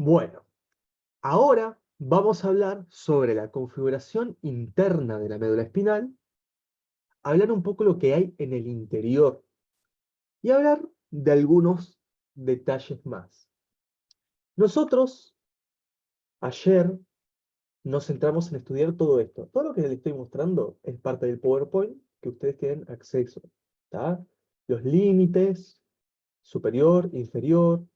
Bueno, ahora vamos a hablar sobre la configuración interna de la médula espinal, hablar un poco lo que hay en el interior y hablar de algunos detalles más. Nosotros ayer nos centramos en estudiar todo esto. Todo lo que les estoy mostrando es parte del PowerPoint que ustedes tienen acceso, ¿tá? Los límites, superior, inferior,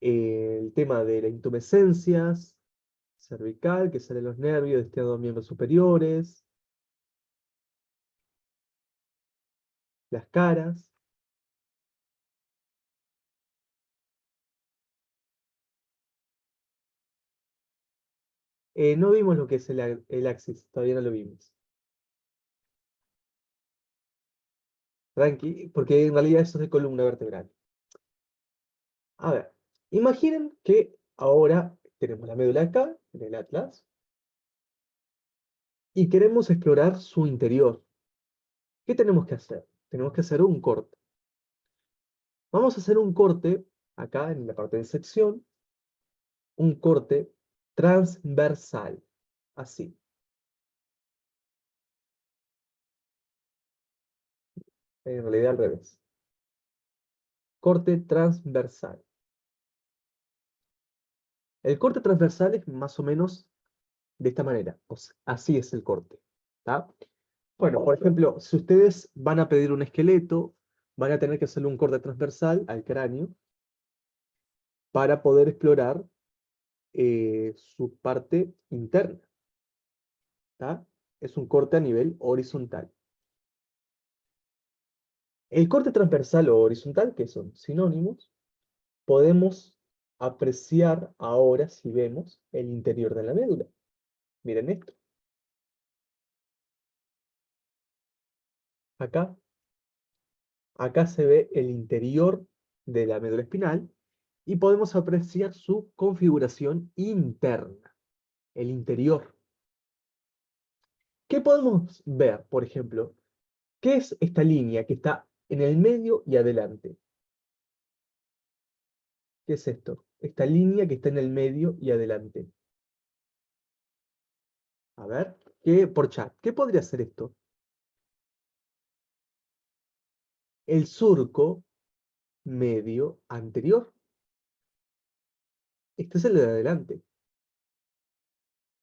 el tema de las intumescencias, cervical, que salen los nervios, destinado a miembros superiores, las caras. No vimos lo que es el axis, todavía no lo vimos. Tranqui, porque en realidad eso es de columna vertebral. A ver, imaginen que ahora tenemos la médula acá, en el atlas, y queremos explorar su interior. ¿Qué tenemos que hacer? Tenemos que hacer un corte. Vamos a hacer un corte acá en la parte de sección, un corte transversal, así. En realidad al revés. Corte transversal. El corte transversal es más o menos de esta manera. O sea, así es el corte. ¿Tá? Bueno, por ejemplo, si ustedes van a pedir un esqueleto, van a tener que hacerle un corte transversal al cráneo para poder explorar su parte interna. ¿Tá? Es un corte a nivel horizontal. El corte transversal o horizontal, que son sinónimos, podemos apreciar ahora, si vemos, el interior de la médula. Miren esto. Acá, acá se ve el interior de la médula espinal y podemos apreciar su configuración interna, el interior. ¿Qué podemos ver, por ejemplo? ¿Qué es esta línea que está en el medio y adelante? ¿Qué es esto? Esta línea que está en el medio y adelante. A ver, por chat, ¿qué podría ser esto? El surco medio anterior. Este es el de adelante.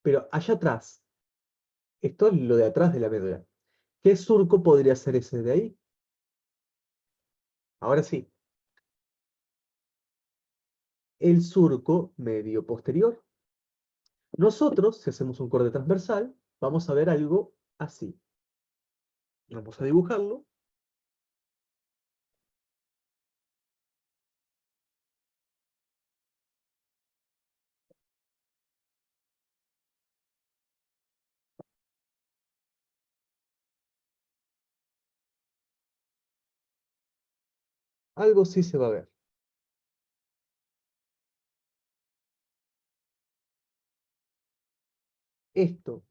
Pero allá atrás, esto es lo de atrás de la médula. ¿Qué surco podría ser ese de ahí? Ahora sí, el surco medio posterior. Nosotros, si hacemos un corte transversal, vamos a ver algo así. Vamos a dibujarlo. Algo sí se va a ver. Esto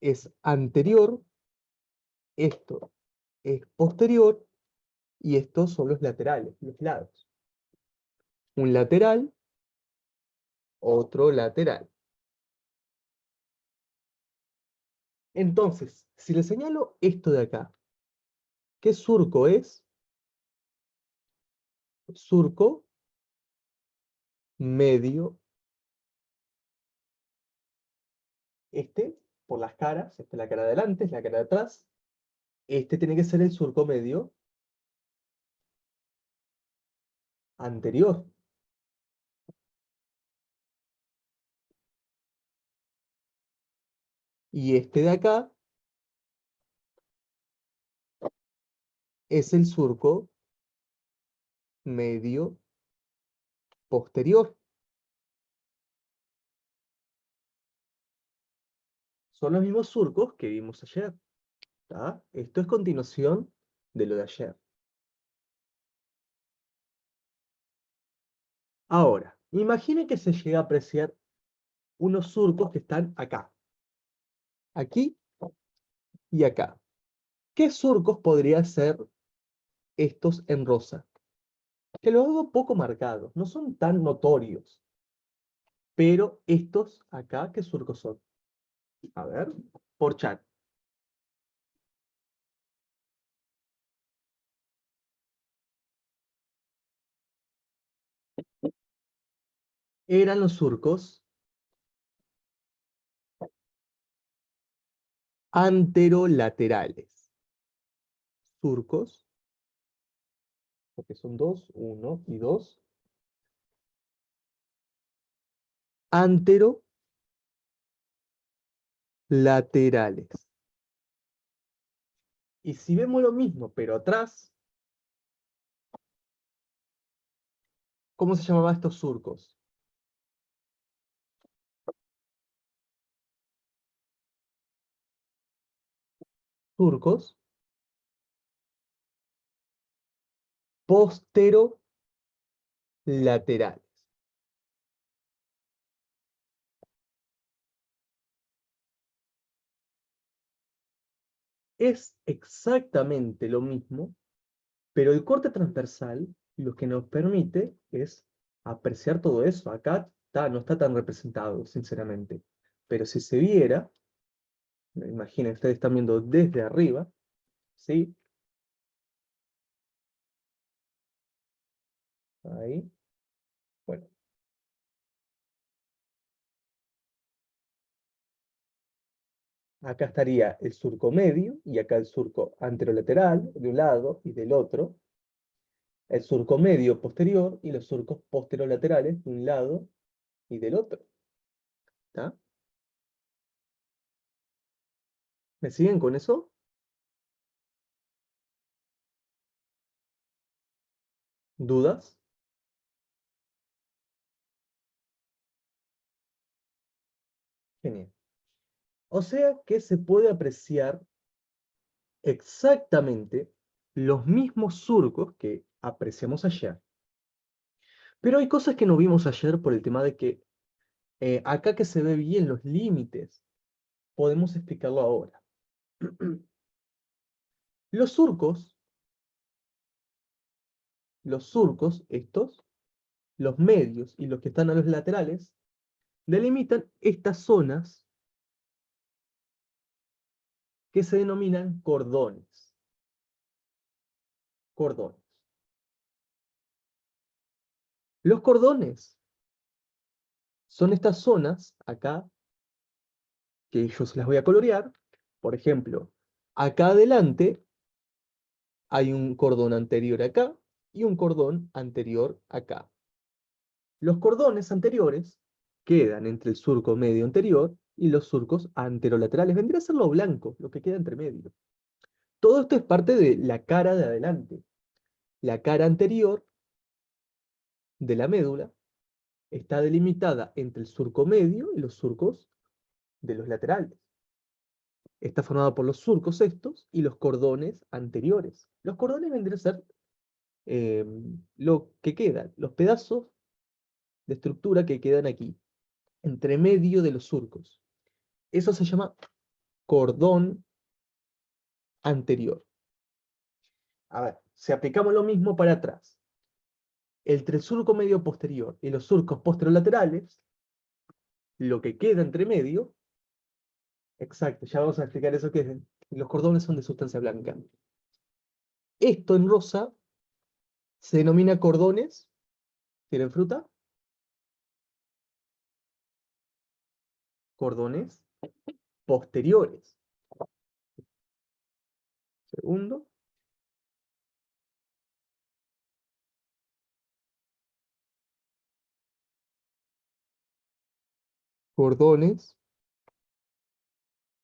es anterior, esto es posterior y estos son los laterales, los lados. Un lateral, otro lateral. Entonces, si le señalo esto de acá, ¿qué surco es? Surco medio. Este, por las caras, esta es la cara de adelante, es la cara de atrás. Este tiene que ser el surco medio anterior. Y este de acá es el surco medio posterior. Son los mismos surcos que vimos ayer. ¿Tá? Esto es continuación de lo de ayer. Ahora, imagine que se llega a apreciar unos surcos que están acá. Aquí y acá. ¿Qué surcos podrían ser estos en rosa? que los hago poco marcados, no son tan notorios, pero estos acá, ¿qué surcos son? A ver, por chat. Eran los surcos anterolaterales. Surcos, porque son dos, uno y dos, anterolaterales. Y si vemos lo mismo, pero atrás, ¿cómo se llamaban estos surcos? Surcos posterolaterales. Es exactamente lo mismo, pero el corte transversal lo que nos permite es apreciar todo eso. Acá no está tan representado, sinceramente. Pero si se viera, imaginen, ustedes están viendo desde arriba, ¿sí? Ahí. Bueno, acá estaría el surco medio y acá el surco anterolateral de un lado y del otro, el surco medio posterior y los surcos posterolaterales de un lado y del otro. ¿Está? ¿Me siguen con eso? ¿Dudas? Genial. O sea que se puede apreciar exactamente los mismos surcos que apreciamos ayer. Pero hay cosas que no vimos ayer por el tema de que acá que se ve bien los límites, podemos explicarlo ahora. Los surcos, estos, los medios y los que están a los laterales, delimitan estas zonas que se denominan cordones. Cordones. Los cordones son estas zonas acá que yo se las voy a colorear. Por ejemplo, acá adelante hay un cordón anterior acá y un cordón anterior acá. Los cordones anteriores quedan entre el surco medio anterior y los surcos anterolaterales. Vendría a ser lo blanco, lo que queda entre medio. Todo esto es parte de la cara de adelante. La cara anterior de la médula está delimitada entre el surco medio y los surcos de los laterales. Está formada por los surcos estos y los cordones anteriores. Los cordones vendrían a ser eh, lo que quedan, los pedazos de estructura que quedan aquí, entre medio de los surcos. Eso se llama cordón anterior. A ver, si aplicamos lo mismo para atrás, entre el surco medio posterior y los surcos posterolaterales, lo que queda entre medio, exacto, ya vamos a explicar eso que es, los cordones son de sustancia blanca. Esto en rosa se denomina cordones, ¿tienen fruta? Cordones posteriores. Segundo, cordones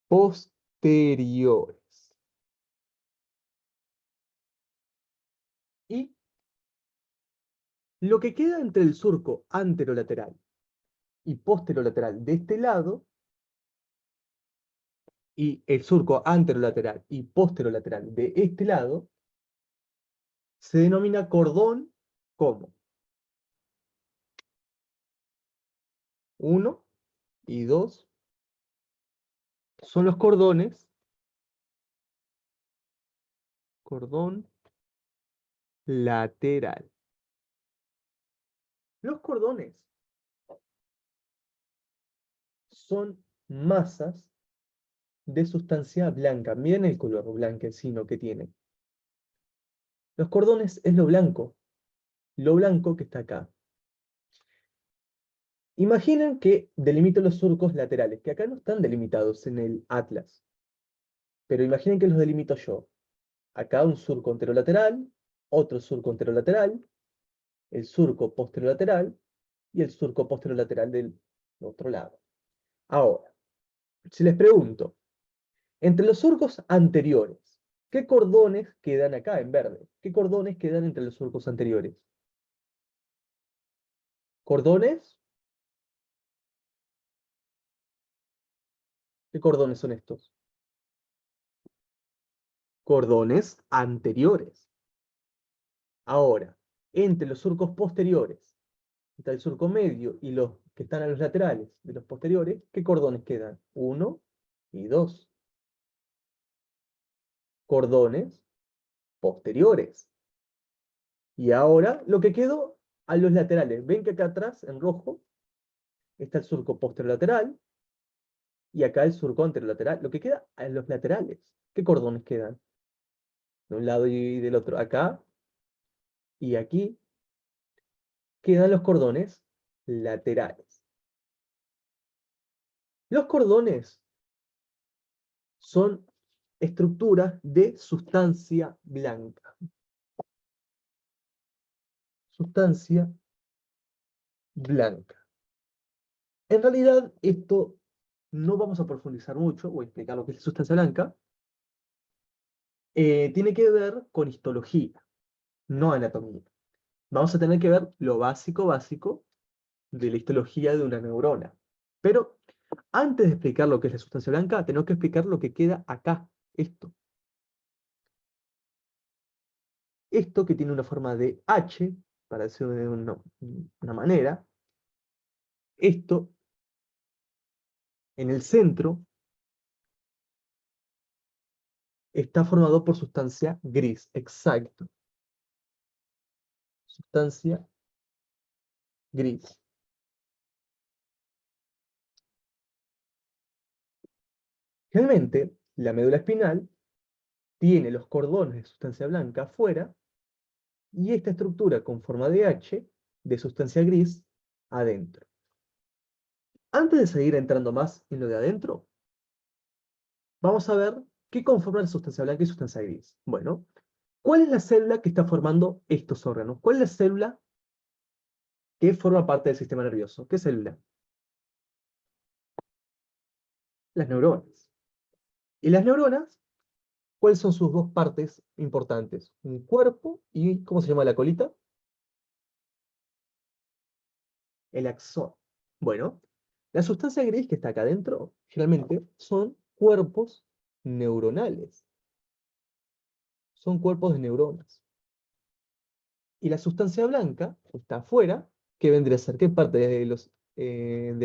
posteriores. Y lo que queda entre el surco anterolateral y posterolateral de este lado, y el surco anterolateral y posterolateral de este lado, se denomina cordón como uno y dos son los cordones, cordón lateral. Los cordones son masas de sustancia blanca. Miren el color blanquecino que tiene. Los cordones es lo blanco que está acá. Imaginen que delimito los surcos laterales, que acá no están delimitados en el atlas, pero imaginen que los delimito yo. Acá un surco anterolateral, otro surco anterolateral, el surco posterolateral y el surco posterolateral del otro lado. Ahora, si les pregunto, entre los surcos anteriores, ¿qué cordones quedan acá en verde? ¿Qué cordones quedan entre los surcos anteriores? ¿Cordones? ¿Qué cordones son estos? Cordones anteriores. Ahora, entre los surcos posteriores, está el surco medio y los que están a los laterales de los posteriores, ¿qué cordones quedan? Uno y dos. Cordones posteriores. Y ahora lo que quedó a los laterales. Ven que acá atrás, en rojo, está el surco posterolateral y acá el surco anterolateral. Lo que queda a los laterales. ¿Qué cordones quedan? De un lado y del otro. Acá y aquí quedan los cordones laterales. Los cordones son estructuras de sustancia blanca. Sustancia blanca. En realidad, esto no vamos a profundizar mucho, voy a explicar lo que es sustancia blanca. Tiene que ver con histología, no anatomía. Vamos a tener que ver lo básico de la histología de una neurona. Pero antes de explicar lo que es la sustancia blanca, tenemos que explicar lo que queda acá, esto. Esto que tiene una forma de H, para decirlo de una manera, esto en el centro está formado por sustancia gris, exacto. Sustancia gris. Realmente, la médula espinal tiene los cordones de sustancia blanca afuera y esta estructura con forma de H de sustancia gris adentro. Antes de seguir entrando más en lo de adentro, vamos a ver qué conforma la sustancia blanca y sustancia gris. Bueno, ¿cuál es la célula que está formando estos órganos? ¿Cuál es la célula que forma parte del sistema nervioso? ¿Qué célula? Las neuronas. ¿Y las neuronas? ¿Cuáles son sus dos partes importantes? Un cuerpo y, ¿cómo se llama la colita? El axón. Bueno, la sustancia gris que está acá adentro, generalmente, son cuerpos neuronales. Son cuerpos de neuronas. Y la sustancia blanca está afuera, que vendría a ser, ¿qué parte de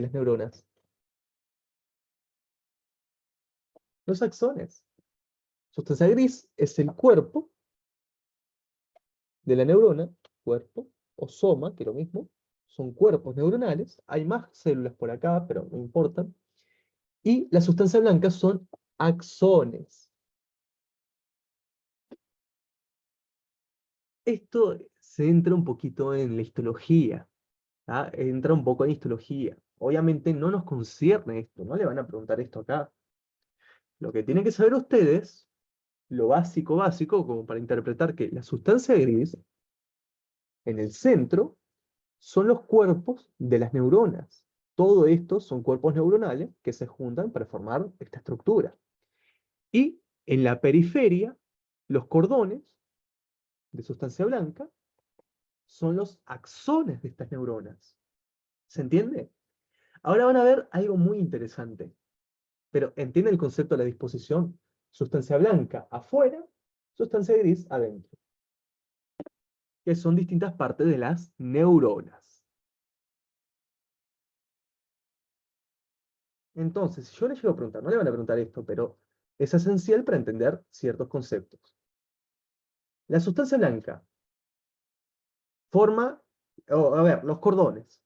las neuronas? Los axones. Sustancia gris es el cuerpo de la neurona, cuerpo, o soma, que es lo mismo, son cuerpos neuronales, hay más células por acá, pero no importan, y la sustancia blanca son axones. Esto se entra un poquito en la histología, ¿ah? Entra un poco en histología. Obviamente no nos concierne esto, no le van a preguntar esto acá. Lo que tienen que saber ustedes, lo básico, como para interpretar que la sustancia gris, en el centro, son los cuerpos de las neuronas. Todo esto son cuerpos neuronales que se juntan para formar esta estructura. Y en la periferia, los cordones de sustancia blanca son los axones de estas neuronas. ¿Se entiende? Ahora van a ver algo muy interesante. Pero entienden el concepto de la disposición. Sustancia blanca afuera, sustancia gris adentro. Que son distintas partes de las neuronas. Entonces, si yo les llego a preguntar, no le van a preguntar esto, pero es esencial para entender ciertos conceptos. La sustancia blanca forma A ver, los cordones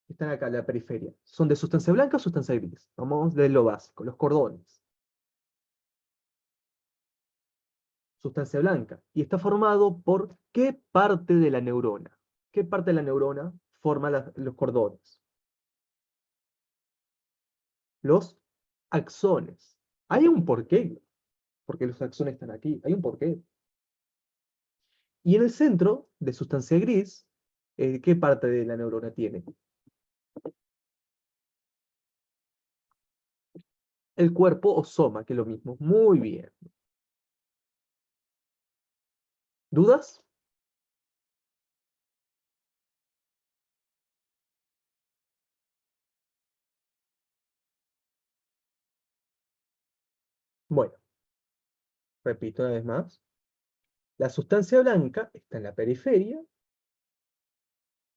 que están acá en la periferia. ¿Son de sustancia blanca o sustancia gris? Vamos de lo básico. Los cordones. Sustancia blanca. Y está formado por ¿qué parte de la neurona? ¿Qué parte de la neurona forma los cordones? Los axones. Hay un porqué, porque los axones están aquí. Hay un porqué. Y en el centro de sustancia gris, ¿qué parte de la neurona tiene? El cuerpo o soma, que es lo mismo. Muy bien. ¿Dudas? Bueno, repito una vez más. La sustancia blanca está en la periferia,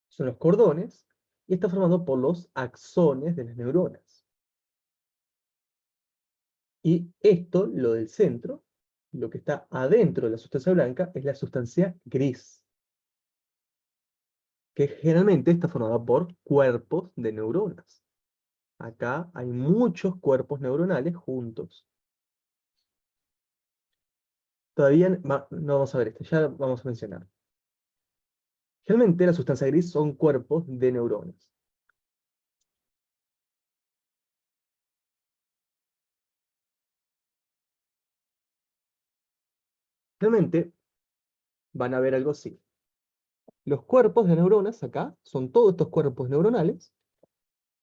son los cordones, y está formado por los axones de las neuronas. Y esto, lo del centro, lo que está adentro de la sustancia blanca, es la sustancia gris, que generalmente está formada por cuerpos de neuronas. Acá hay muchos cuerpos neuronales juntos. Todavía no vamos a ver esto, ya vamos a mencionar. Generalmente la sustancia gris son cuerpos de neuronas. Realmente van a ver algo así. Los cuerpos de neuronas acá son todos estos cuerpos neuronales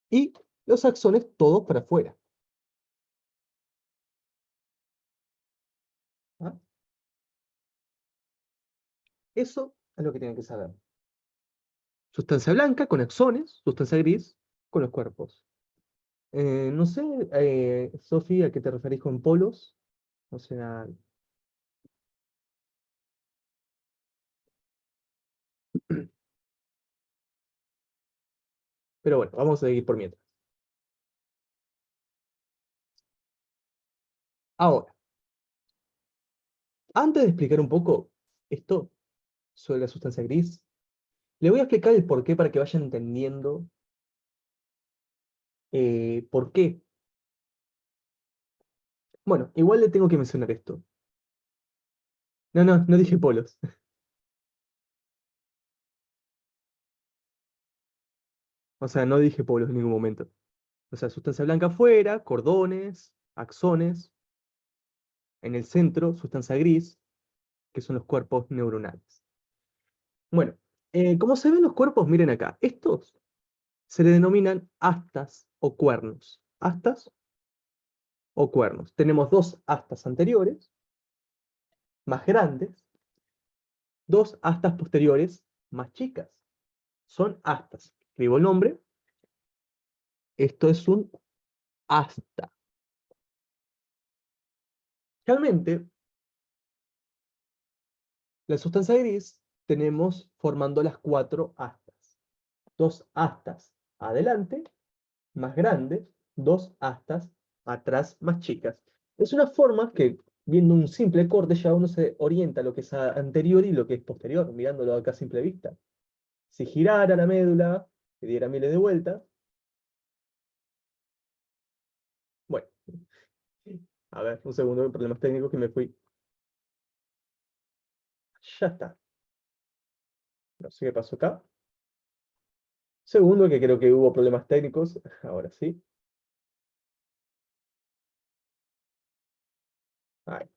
y los axones todos para afuera. ¿Ah? Eso es lo que tienen que saber. Sustancia blanca con axones, sustancia gris con los cuerpos. No sé, Sofi, ¿a qué te referís con polos? O sea, pero bueno, vamos a seguir por mientras. Ahora, antes de explicar un poco esto sobre la sustancia gris, le voy a explicar el porqué para que vayan entendiendo por qué. Bueno, igual le tengo que mencionar esto. No, no, no dije polos. O sea, no dije polos en ningún momento. O sea, sustancia blanca afuera, cordones, axones, en el centro, sustancia gris, que son los cuerpos neuronales. Bueno, como se ven los cuerpos, miren acá, estos se le denominan astas o cuernos. Astas o cuernos. Tenemos dos astas anteriores, más grandes, dos astas posteriores, más chicas. Son astas. Escribo el nombre. Esto es un asta. Realmente, la sustancia gris tenemos formando las cuatro astas. Dos astas adelante, más grandes, dos astas atrás, más chicas. Es una forma que, viendo un simple corte, ya uno se orienta a lo que es anterior y lo que es posterior, mirándolo acá a simple vista. Si girara la médula, que diera miles de vueltas, bueno, a ver, un segundo, problemas técnicos que me fui. Ya está. No sé qué pasó acá. Segundo, que creo que hubo problemas técnicos. Ahora sí. Ahí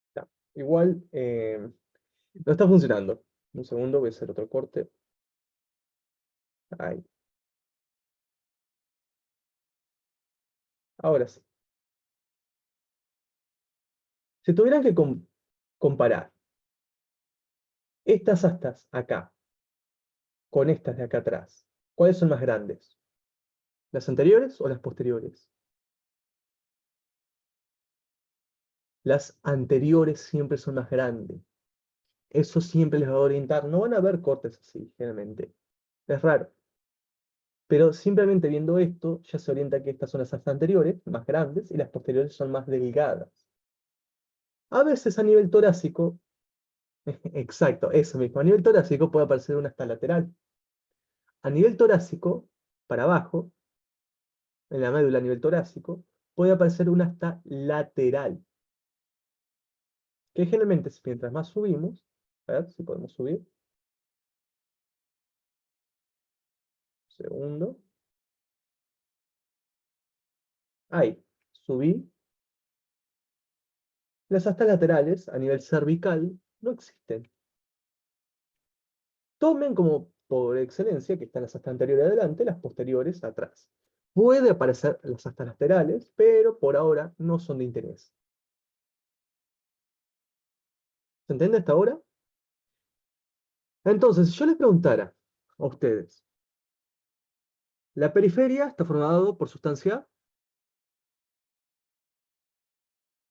está. Igual, no está funcionando. Un segundo, voy a hacer otro corte. Ahí. Ahora sí. Si tuvieran que comparar estas astas acá con estas de acá atrás, ¿cuáles son más grandes? ¿Las anteriores o las posteriores? Las anteriores siempre son más grandes. Eso siempre les va a orientar. No van a ver cortes así, generalmente. Es raro. Pero simplemente viendo esto, ya se orienta que estas son las astas anteriores, más grandes, y las posteriores son más delgadas. A veces a nivel torácico Exacto, eso mismo. A nivel torácico puede aparecer una asta lateral. A nivel torácico, para abajo, en la médula a nivel torácico, puede aparecer una asta lateral. Que generalmente, mientras más subimos, a ver si podemos subir. Segundo. Ahí, subí. Las astas laterales a nivel cervical no existen. Tomen como por excelencia que están las astas anteriores adelante, las posteriores atrás. Puede aparecer las astas laterales, pero por ahora no son de interés. ¿Se entiende hasta ahora? Entonces, si yo les preguntara a ustedes, la periferia está formada por sustancia,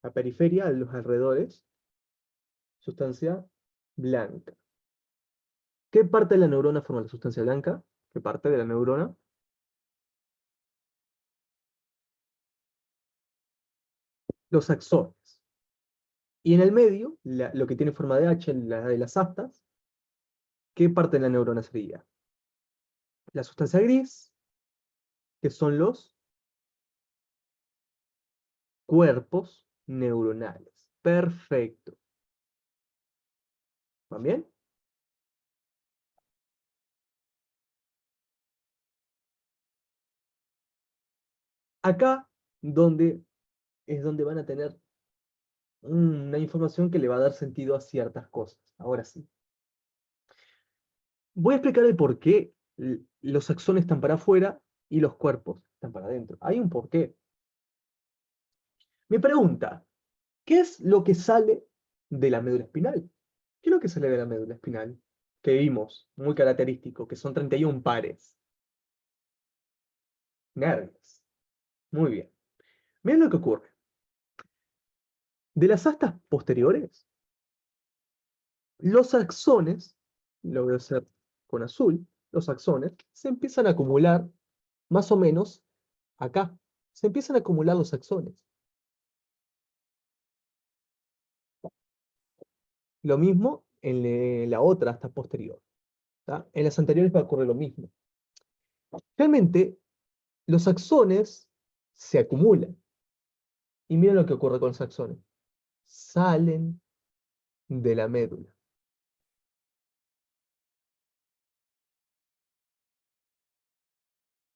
la periferia de los alrededores, sustancia blanca. ¿Qué parte de la neurona forma la sustancia blanca? ¿Qué parte de la neurona? Los axones. Y en el medio, lo que tiene forma de H, la de las astas, ¿qué parte de la neurona sería? La sustancia gris, que son los cuerpos neuronales. Perfecto. ¿Van bien? Acá donde es donde van a tener una información que le va a dar sentido a ciertas cosas. Ahora sí. Voy a explicar el por qué los axones están para afuera y los cuerpos están para adentro. Hay un porqué. Mi pregunta, ¿qué es lo que sale de la médula espinal? ¿Qué es lo que sale de la médula espinal? Que vimos, muy característico, que son 31 pares. Nervios. Muy bien. Miren lo que ocurre. De las astas posteriores, los axones, lo voy a hacer con azul, los axones se empiezan a acumular más o menos acá. Se empiezan a acumular los axones. Lo mismo en la otra asta posterior. ¿Tá? En las anteriores va a ocurrir lo mismo. Realmente, los axones se acumulan. Y miren lo que ocurre con los axones. Salen de la médula.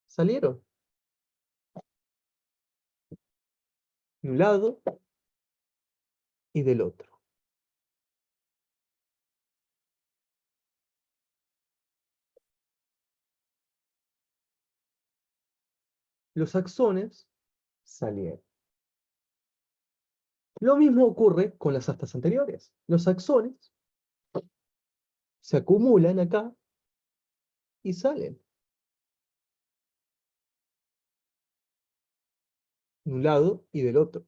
Salieron de un lado y del otro. Los axones salieron. Lo mismo ocurre con las astas anteriores. Los axones se acumulan acá y salen de un lado y del otro.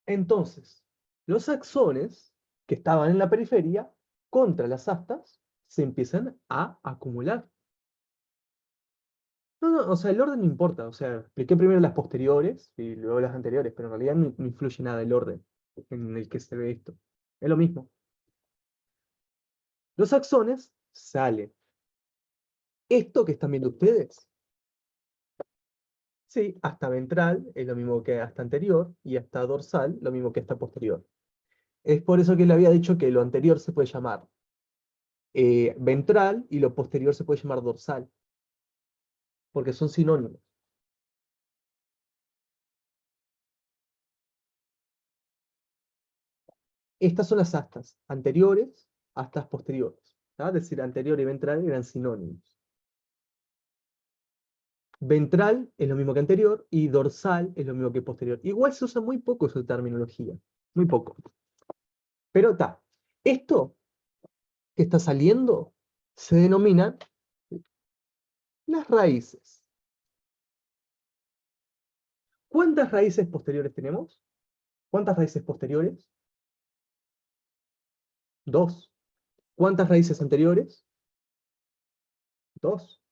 Entonces, los axones que estaban en la periferia contra las astas se empiezan a acumular. No, no, o sea, el orden no importa. O sea, expliqué primero las posteriores y luego las anteriores, pero en realidad no influye nada el orden en el que se ve esto. Es lo mismo. Los axones salen. Esto que están viendo ustedes, sí, hasta ventral es lo mismo que hasta anterior y hasta dorsal lo mismo que hasta posterior. Es por eso que le había dicho que lo anterior se puede llamar ventral y lo posterior se puede llamar dorsal, porque son sinónimos. Estas son las astas anteriores, astas posteriores. ¿Tá? Es decir, anterior y ventral eran sinónimos. Ventral es lo mismo que anterior y dorsal es lo mismo que posterior. Igual se usa muy poco esa terminología, muy poco. Pero está, esto que está saliendo se denominan las raíces. ¿Cuántas raíces posteriores tenemos? ¿Cuántas raíces posteriores? Dos. ¿Cuántas raíces anteriores? Dos.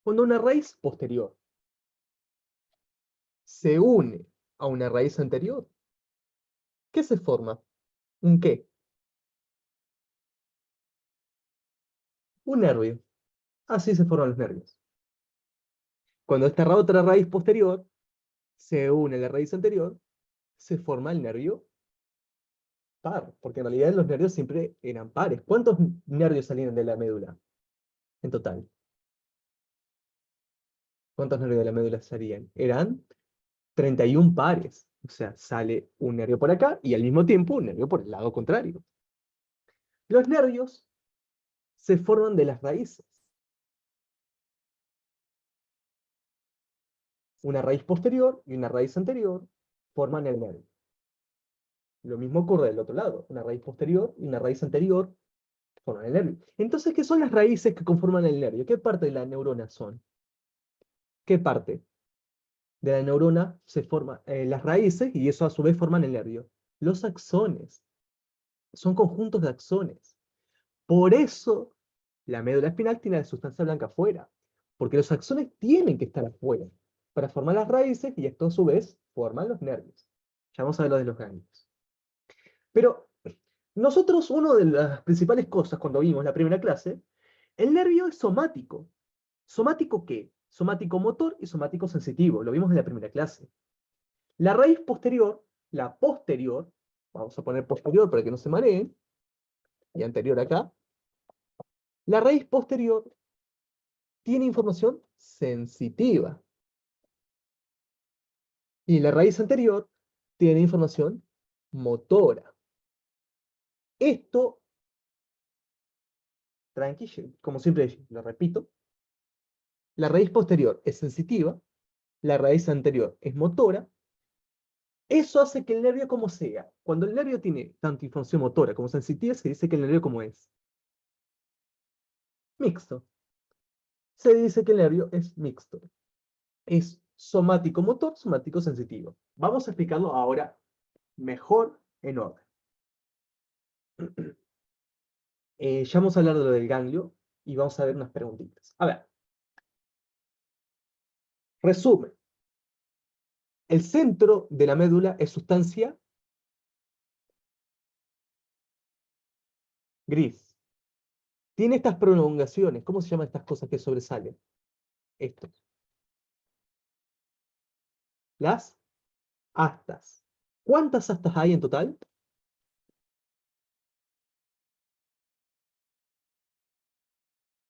Cuando una raíz posterior se une a una raíz anterior, ¿qué se forma? ¿Un qué? Un nervio. Así se forman los nervios. Cuando esta otra raíz posterior se une a la raíz anterior, se forma el nervio par, porque en realidad los nervios siempre eran pares. ¿Cuántos nervios salían de la médula en total? ¿Cuántos nervios de la médula salían? Eran 31 pares. O sea, sale un nervio por acá y al mismo tiempo un nervio por el lado contrario. Los nervios se forman de las raíces. Una raíz posterior y una raíz anterior forman el nervio. Lo mismo ocurre del otro lado. Una raíz posterior y una raíz anterior forman el nervio. Entonces, ¿qué son las raíces que conforman el nervio? ¿Qué parte de la neurona son? ¿Qué parte de la neurona se forman las raíces y eso a su vez forman el nervio? Los axones. Son conjuntos de axones. Por eso la médula espinal tiene la sustancia blanca afuera, porque los axones tienen que estar afuera para formar las raíces y esto a su vez forman los nervios. Ya vamos a ver lo de los ganglios. Pero nosotros, una de las principales cosas cuando vimos la primera clase, el nervio es somático. ¿Somático qué? Somático motor y somático sensitivo. Lo vimos en la primera clase. La raíz posterior, la posterior, vamos a poner posterior para que no se mareen, y anterior acá, la raíz posterior tiene información sensitiva. Y la raíz anterior tiene información motora. Esto, tranqui, como siempre lo repito, la raíz posterior es sensitiva, la raíz anterior es motora. Eso hace que el nervio como sea. Cuando el nervio tiene tanto información motora como sensitiva, se dice que el nervio como es. Mixto. Se dice que el nervio es mixto. Es somático motor, somático sensitivo. Vamos a explicarlo ahora mejor en orden. Ya vamos a hablar de lo del ganglio y vamos a ver unas preguntitas. A ver, resumen. El centro de la médula es sustancia gris. Tiene estas prolongaciones. ¿Cómo se llaman estas cosas que sobresalen? Estos. Las astas. ¿Cuántas astas hay en total?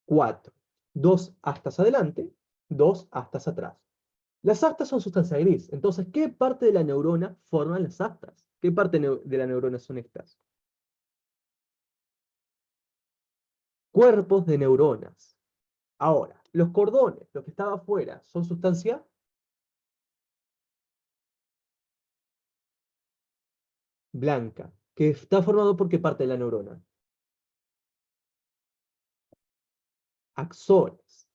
4. 2 astas adelante, 2 astas atrás. Las astas son sustancia gris. Entonces, ¿qué parte de la neurona forman las astas? ¿Qué parte de la neurona son estas? Cuerpos de neuronas. Ahora, los cordones, lo que estaba afuera, son sustancia blanca, que está formado por qué parte de la neurona. Axones.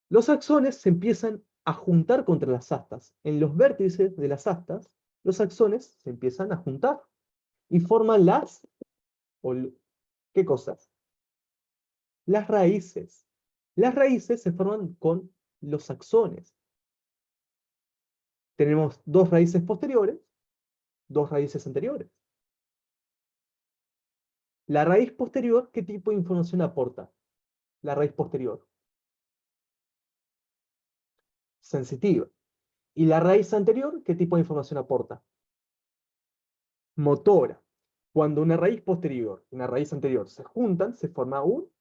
Los axones se empiezan a juntar contra las astas. En los vértices de las astas, los axones se empiezan a juntar y forman ¿qué cosas? Las raíces. Las raíces se forman con los axones. Tenemos dos raíces posteriores, dos raíces anteriores. La raíz posterior, ¿qué tipo de información aporta? La raíz posterior. Sensitiva. ¿Y la raíz anterior, qué tipo de información aporta? Motora. Cuando una raíz posterior y una raíz anterior se juntan, se forma un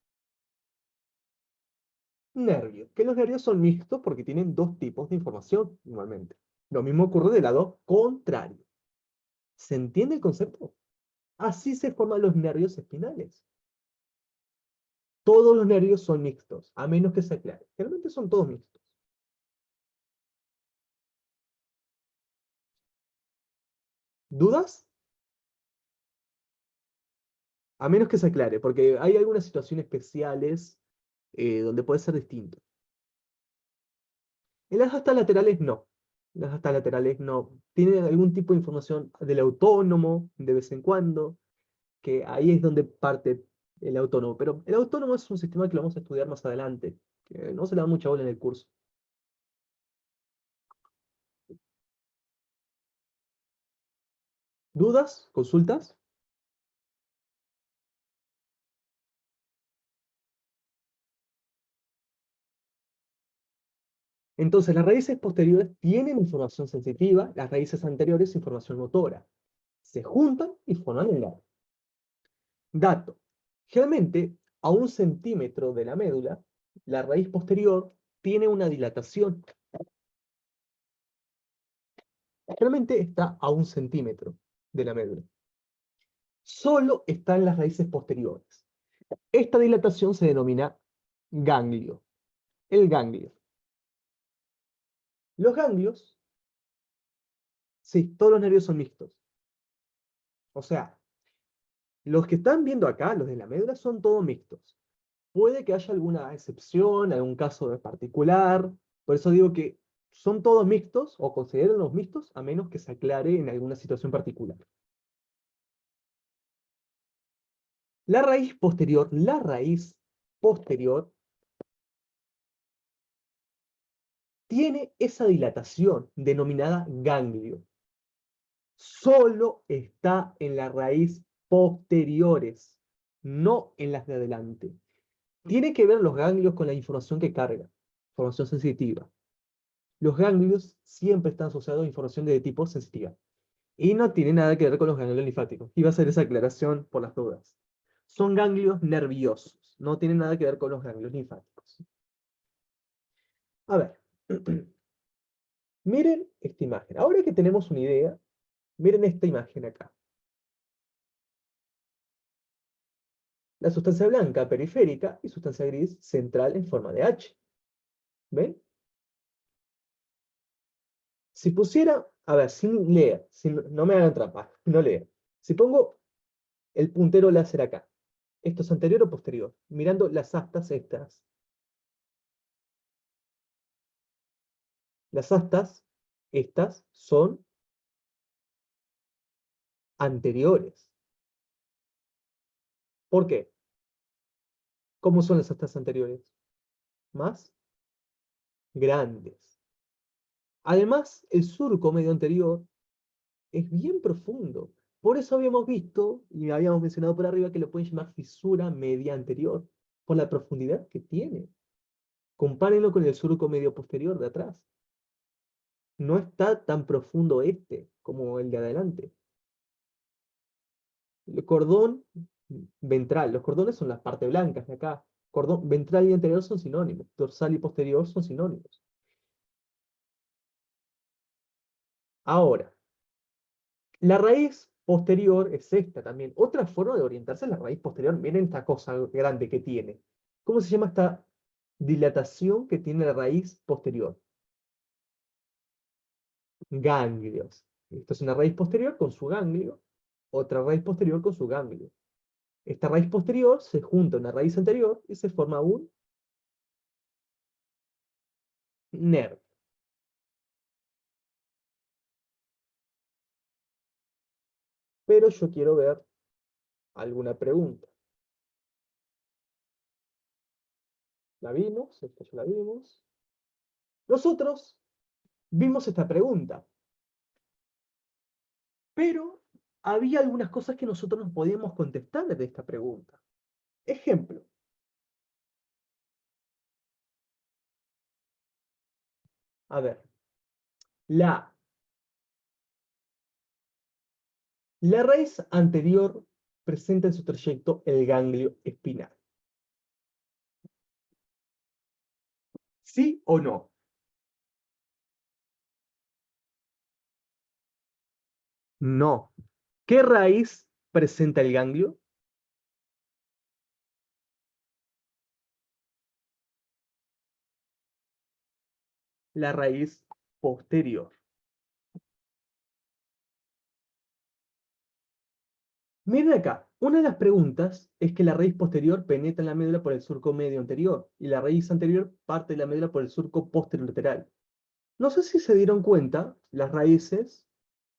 nervio. Que los nervios son mixtos porque tienen dos tipos de información normalmente. Lo mismo ocurre del lado contrario. ¿Se entiende el concepto? Así se forman los nervios espinales. Todos los nervios son mixtos, a menos que se aclare. Generalmente son todos mixtos. ¿Dudas? A menos que se aclare, porque hay algunas situaciones especiales donde puede ser distinto. En las astas laterales no. Las astas laterales no. Tienen algún tipo de información del autónomo de vez en cuando, que ahí es donde parte el autónomo. Pero el autónomo es un sistema que lo vamos a estudiar más adelante. que no se le da mucha bola en el curso. ¿Dudas? ¿Consultas? Entonces, las raíces posteriores tienen información sensitiva, las raíces anteriores información motora. Se juntan y forman un lado. Dato. Generalmente, a 1 centímetro de la médula, la raíz posterior tiene una dilatación. Generalmente está a 1 centímetro de la médula. Solo está en las raíces posteriores. Esta dilatación se denomina ganglio. El ganglio. Los ganglios, sí, todos los nervios son mixtos. O sea, los que están viendo acá, los de la médula, son todos mixtos. Puede que haya alguna excepción, algún caso en particular. Por eso digo que son todos mixtos o consideran los mixtos a menos que se aclare en alguna situación particular. La raíz posterior tiene esa dilatación denominada ganglio. Solo está en la raíz posteriores, no en las de adelante. Tiene que ver los ganglios con la información que carga, información sensitiva. Los ganglios siempre están asociados a información de tipo sensitiva. Y no tiene nada que ver con los ganglios linfáticos. Iba a hacer esa aclaración por las dudas. Son ganglios nerviosos. No tienen nada que ver con los ganglios linfáticos. A ver. Miren esta imagen. Ahora que tenemos una idea, miren esta imagen acá. La sustancia blanca periférica y sustancia gris central en forma de H. ¿Ven? Si pusiera, a ver, sin leer, no me hagan trampa, no leer. Si pongo el puntero láser acá, ¿esto es anterior o posterior? Mirando las astas estas. Las astas estas son anteriores. ¿Por qué? ¿Cómo son las astas anteriores? Más grandes. Además, el surco medio anterior es bien profundo. Por eso habíamos visto, y habíamos mencionado por arriba, que lo pueden llamar fisura media anterior, por la profundidad que tiene. Compárenlo con el surco medio posterior de atrás. No está tan profundo este como el de adelante. El cordón ventral, los cordones son las partes blancas de acá. Cordón ventral y anterior son sinónimos. Dorsal y posterior son sinónimos. Ahora, la raíz posterior es esta también. Otra forma de orientarse es la raíz posterior. Miren esta cosa grande que tiene. ¿Cómo se llama esta dilatación que tiene la raíz posterior? Ganglios. Esto es una raíz posterior con su ganglio, otra raíz posterior con su ganglio. Esta raíz posterior se junta a una raíz anterior y se forma un nervio. Pero yo quiero ver alguna pregunta. ¿La vimos? Esta ya la vimos. Nosotros vimos esta pregunta, pero había algunas cosas que nosotros no podíamos contestar de esta pregunta. Ejemplo. A ver. La, la raíz anterior presenta en su trayecto el ganglio espinal. ¿Sí o no? No. ¿Qué raíz presenta el ganglio? La raíz posterior. Miren acá, una de las preguntas es que la raíz posterior penetra en la médula por el surco medio anterior y la raíz anterior parte de la médula por el surco posterolateral. No sé si se dieron cuenta, las raíces,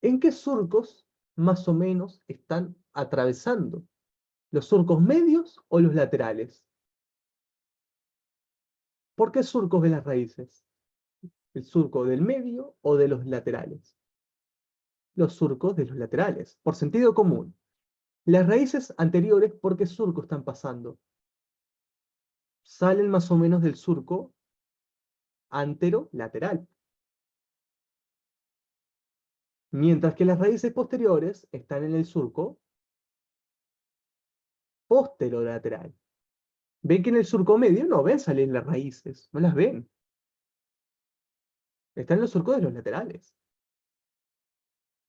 en qué surcos más o menos están atravesando. ¿Los surcos medios o los laterales? ¿Por qué surcos de las raíces? ¿El surco del medio o de los laterales? Los surcos de los laterales, por sentido común. Las raíces anteriores, ¿por qué surco están pasando? Salen más o menos del surco antero-lateral. Mientras que las raíces posteriores están en el surco posterolateral. Ven que en el surco medio no ven salir las raíces, no las ven. Están en los surcos de los laterales.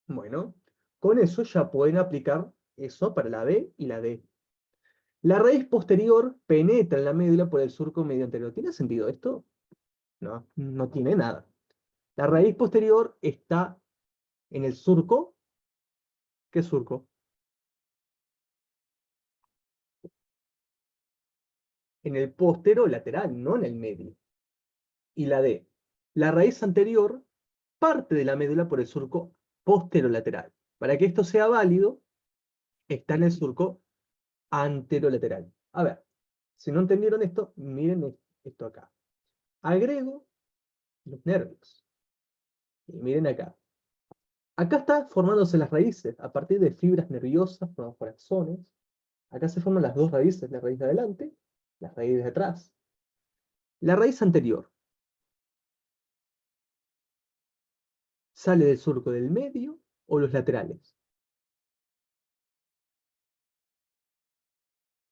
Bueno, con eso ya pueden aplicar eso para la B y la D. La raíz posterior penetra en la médula por el surco medio anterior. ¿Tiene sentido esto? No, no tiene nada. La raíz posterior está en el surco. ¿Qué surco? En el posterolateral, no en el medio. Y la D. La raíz anterior parte de la médula por el surco posterolateral. Para que esto sea válido, está en el surco anterolateral. A ver, si no entendieron esto, miren esto acá. Agrego los nervios. Y miren acá. Acá está formándose las raíces a partir de fibras nerviosas formadas por axones. Acá se forman las dos raíces, la raíz de adelante, la raíz de atrás. La raíz anterior sale del surco del medio o los laterales.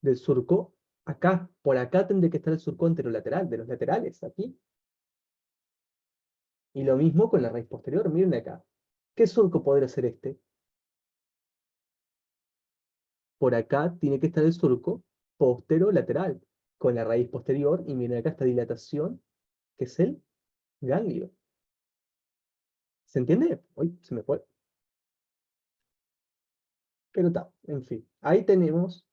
Del surco, acá, por acá tendría que estar el surco anterolateral, de los laterales, aquí. Y lo mismo con la raíz posterior, miren acá. ¿Qué surco podría ser este? Por acá tiene que estar el surco posterolateral, con la raíz posterior, y miren acá esta dilatación, que es el ganglio. ¿Se entiende? Uy, se me fue. Pero está, en fin. Ahí tenemos.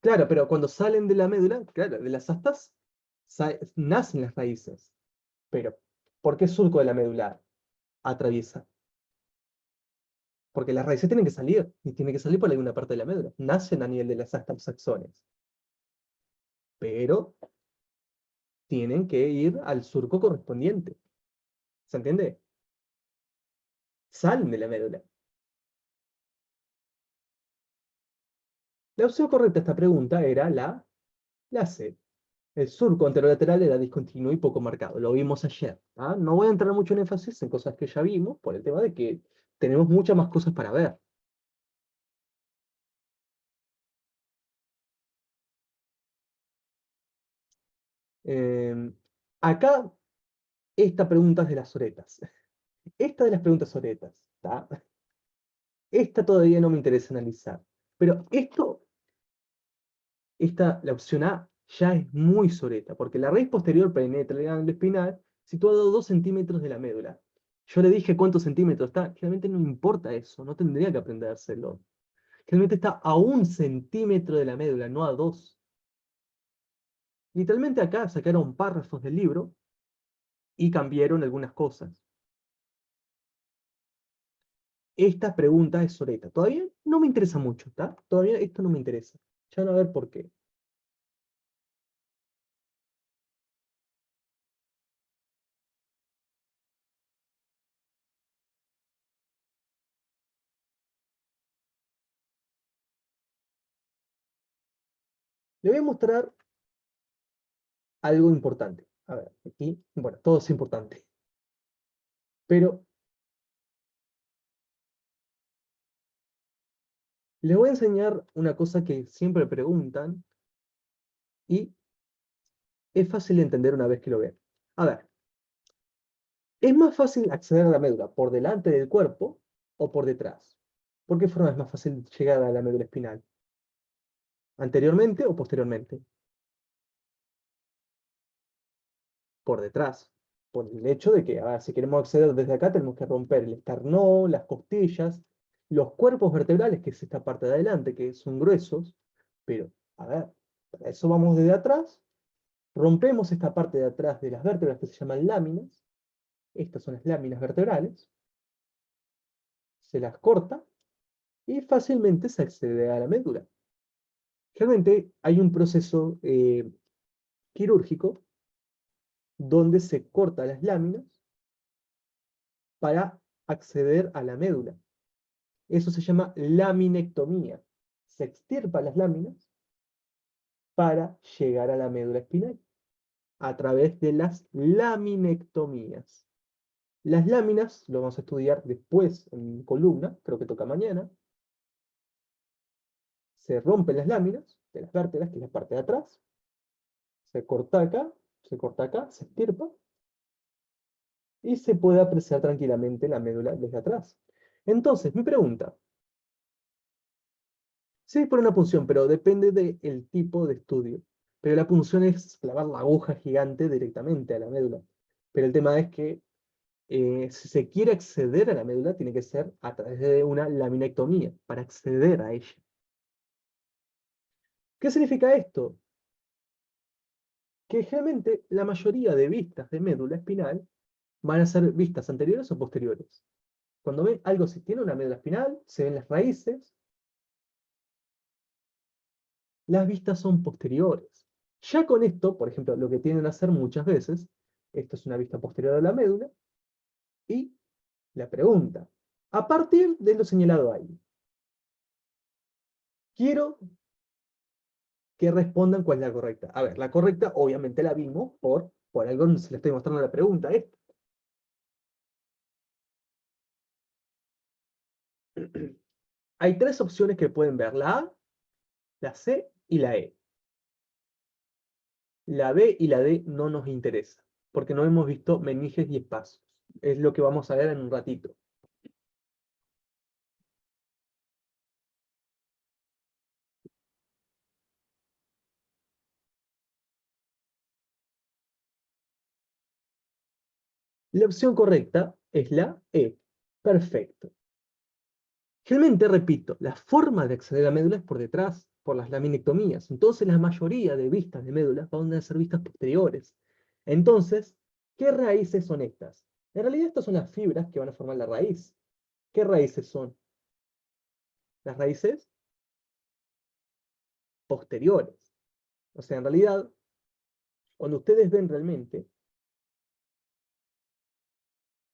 Claro, pero cuando salen de la médula, claro, de las astas, nacen las raíces. Pero, ¿por qué surco de la médula atraviesa? Porque las raíces tienen que salir, y tienen que salir por alguna parte de la médula. Nacen a nivel de las astas, los axones. Pero tienen que ir al surco correspondiente. ¿Se entiende? Salen de la médula. La opción correcta a esta pregunta era la C. El surco anterolateral era discontinuo y poco marcado. Lo vimos ayer. ¿Ah? No voy a entrar mucho en énfasis en cosas que ya vimos, por el tema de que tenemos muchas más cosas para ver. Eh, Acá, esta pregunta es de las oretas. Esta de las preguntas soretas, ¿tá? Esta todavía no me interesa analizar. Pero la opción A, ya es muy soreta, porque la raíz posterior penetra el ganglio espinal situado a 2 centímetros de la médula. Yo le dije cuántos centímetros está. Realmente no me importa eso, no tendría que aprendérselo. Realmente está a 1 centímetro de la médula, no a 2. Literalmente acá sacaron párrafos del libro y cambiaron algunas cosas. Esta pregunta es soreta. Todavía no me interesa mucho, ¿está? Todavía esto no me interesa. Ya van a ver por qué. Le voy a mostrar algo importante. A ver, aquí, bueno, todo es importante. Pero les voy a enseñar una cosa que siempre preguntan y es fácil de entender una vez que lo vean. A ver, ¿es más fácil acceder a la médula por delante del cuerpo o por detrás? ¿Por qué forma es más fácil llegar a la médula espinal? ¿Anteriormente o posteriormente? Por detrás. Por el hecho de que, a ver, si queremos acceder desde acá, tenemos que romper el esternón, las costillas, los cuerpos vertebrales, que es esta parte de adelante, que son gruesos, pero, a ver, para eso vamos desde atrás, rompemos esta parte de atrás de las vértebras que se llaman láminas, estas son las láminas vertebrales, se las corta y fácilmente se accede a la médula. Realmente hay un proceso quirúrgico donde se cortan las láminas para acceder a la médula. Eso se llama laminectomía. Se extirpan las láminas para llegar a la médula espinal a través de las laminectomías. Las láminas, lo vamos a estudiar después en columna, creo que toca mañana. Se rompen las láminas de las vértebras, que es la parte de atrás. Se corta acá, se corta acá, se estirpa. Y se puede apreciar tranquilamente la médula desde atrás. Entonces, mi pregunta. Sí, por una punción, pero depende del tipo de estudio. Pero la punción es clavar la aguja gigante directamente a la médula. Pero el tema es que si se quiere acceder a la médula, tiene que ser a través de una laminectomía, para acceder a ella. ¿Qué significa esto? Que generalmente la mayoría de vistas de médula espinal van a ser vistas anteriores o posteriores. Cuando ven algo, si tiene una médula espinal, se ven las raíces, las vistas son posteriores. Ya con esto, por ejemplo, lo que tienden a hacer muchas veces, esto es una vista posterior a la médula, y la pregunta, a partir de lo señalado ahí, quiero que respondan cuál es la correcta. A ver, la correcta obviamente la vimos por algo se le estoy mostrando la pregunta. Hay tres opciones que pueden ver, la A, la C y la E. La B y la D no nos interesa, porque no hemos visto meninges y espacios. Es lo que vamos a ver en un ratito. La opción correcta es la E. Perfecto. Generalmente, repito, la forma de acceder a la médula es por detrás, por las laminectomías. Entonces, la mayoría de vistas de médulas van a ser vistas posteriores. Entonces, ¿qué raíces son estas? En realidad, estas son las fibras que van a formar la raíz. ¿Qué raíces son? Las raíces posteriores. O sea, en realidad, cuando ustedes ven realmente,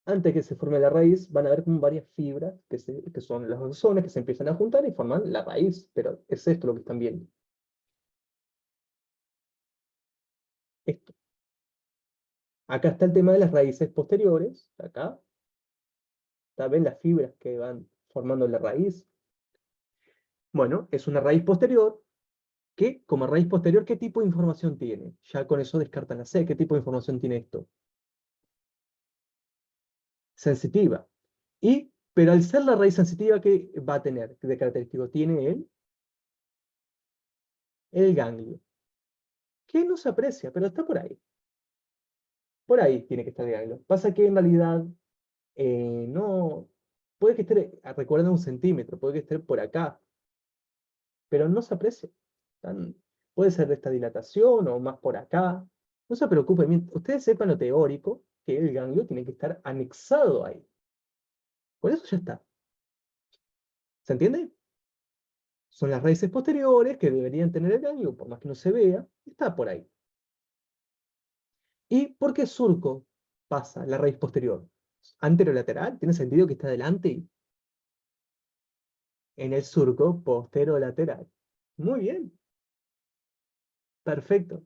antes que se forme la raíz, van a ver como varias fibras, que son los axones, que se empiezan a juntar y forman la raíz. Pero es esto lo que están viendo. Esto. Acá está el tema de las raíces posteriores. Acá. ¿Ven las fibras que van formando la raíz? Bueno, es una raíz posterior que, como raíz posterior, ¿qué tipo de información tiene? Ya con eso descartan la C. ¿Qué tipo de información tiene esto? Sensitiva. Pero al ser la raíz sensitiva, ¿qué va a tener de característico? Tiene el ganglio, que no se aprecia, pero está por ahí. Por ahí tiene que estar el ganglio. Pasa que en realidad no... Puede que esté, recuerden, 1 centímetro, puede que esté por acá, pero no se aprecia. Puede ser de esta dilatación o más por acá. No se preocupen, ustedes sepan lo teórico, que el ganglio tiene que estar anexado ahí. Con eso ya está. ¿Se entiende? Son las raíces posteriores que deberían tener el ganglio, por más que no se vea, está por ahí. ¿Y por qué surco pasa la raíz posterior? Anterolateral, tiene sentido que está adelante en el surco posterolateral. Muy bien, perfecto.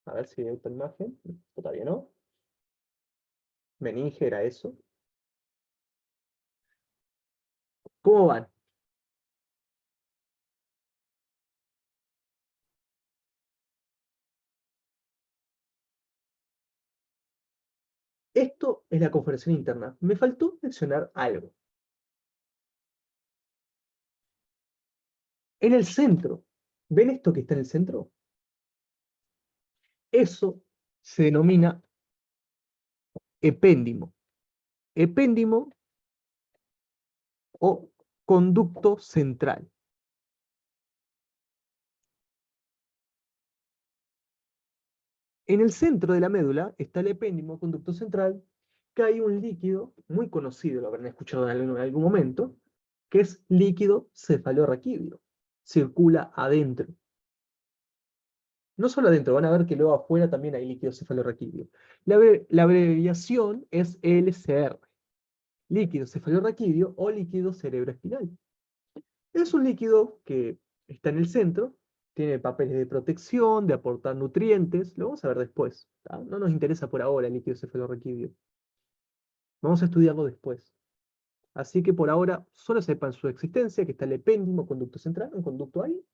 A ver si veo esta imagen. Todavía no. Meninge era eso. ¿Cómo van? Esto es la configuración interna. Me faltó mencionar algo. En el centro, ¿ven esto que está en el centro? Eso se denomina epéndimo. Epéndimo o conducto central. En el centro de la médula está el epéndimo, conducto central, que hay un líquido muy conocido, lo habrán escuchado en algún momento, que es líquido cefalorraquídeo. Circula adentro. No solo adentro, van a ver que luego afuera también hay líquido cefalorraquídeo. La abreviación es LCR, líquido cefalorraquídeo o líquido cerebroespinal. Es un líquido que está en el centro, tiene papeles de protección, de aportar nutrientes, lo vamos a ver después, ¿tá? No nos interesa por ahora el líquido cefalorraquídeo. Vamos a estudiarlo después. Así que por ahora solo sepan su existencia, que está el epéndimo, conducto central, un conducto ahí.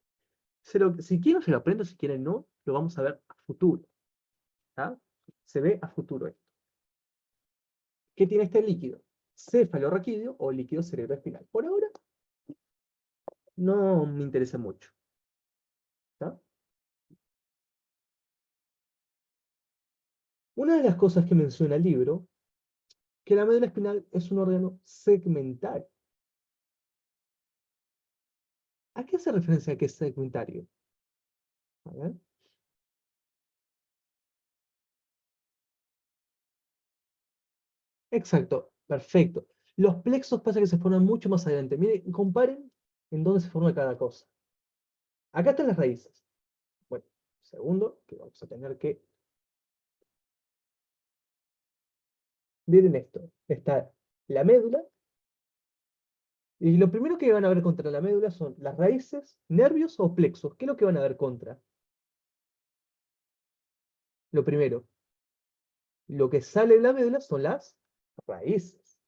Si quieren se lo aprendo, si quieren no, lo vamos a ver a futuro. ¿Tá? Se ve a futuro esto. ¿Qué tiene este líquido? Cefalorraquídeo o líquido cerebroespinal. Por ahora no me interesa mucho. ¿Tá? Una de las cosas que menciona el libro, que la médula espinal es un órgano segmentario. ¿A qué hace referencia a que es segmentario? A ver. Exacto, perfecto. Los plexos pasa que se forman mucho más adelante. Miren, comparen en dónde se forma cada cosa. Acá están las raíces. Bueno, segundo, que vamos a tener que... Miren esto. Está la médula. Y lo primero que van a ver contra la médula son las raíces, nervios o plexos. ¿Qué es lo que van a ver contra? Lo primero. Lo que sale de la médula son las raíces.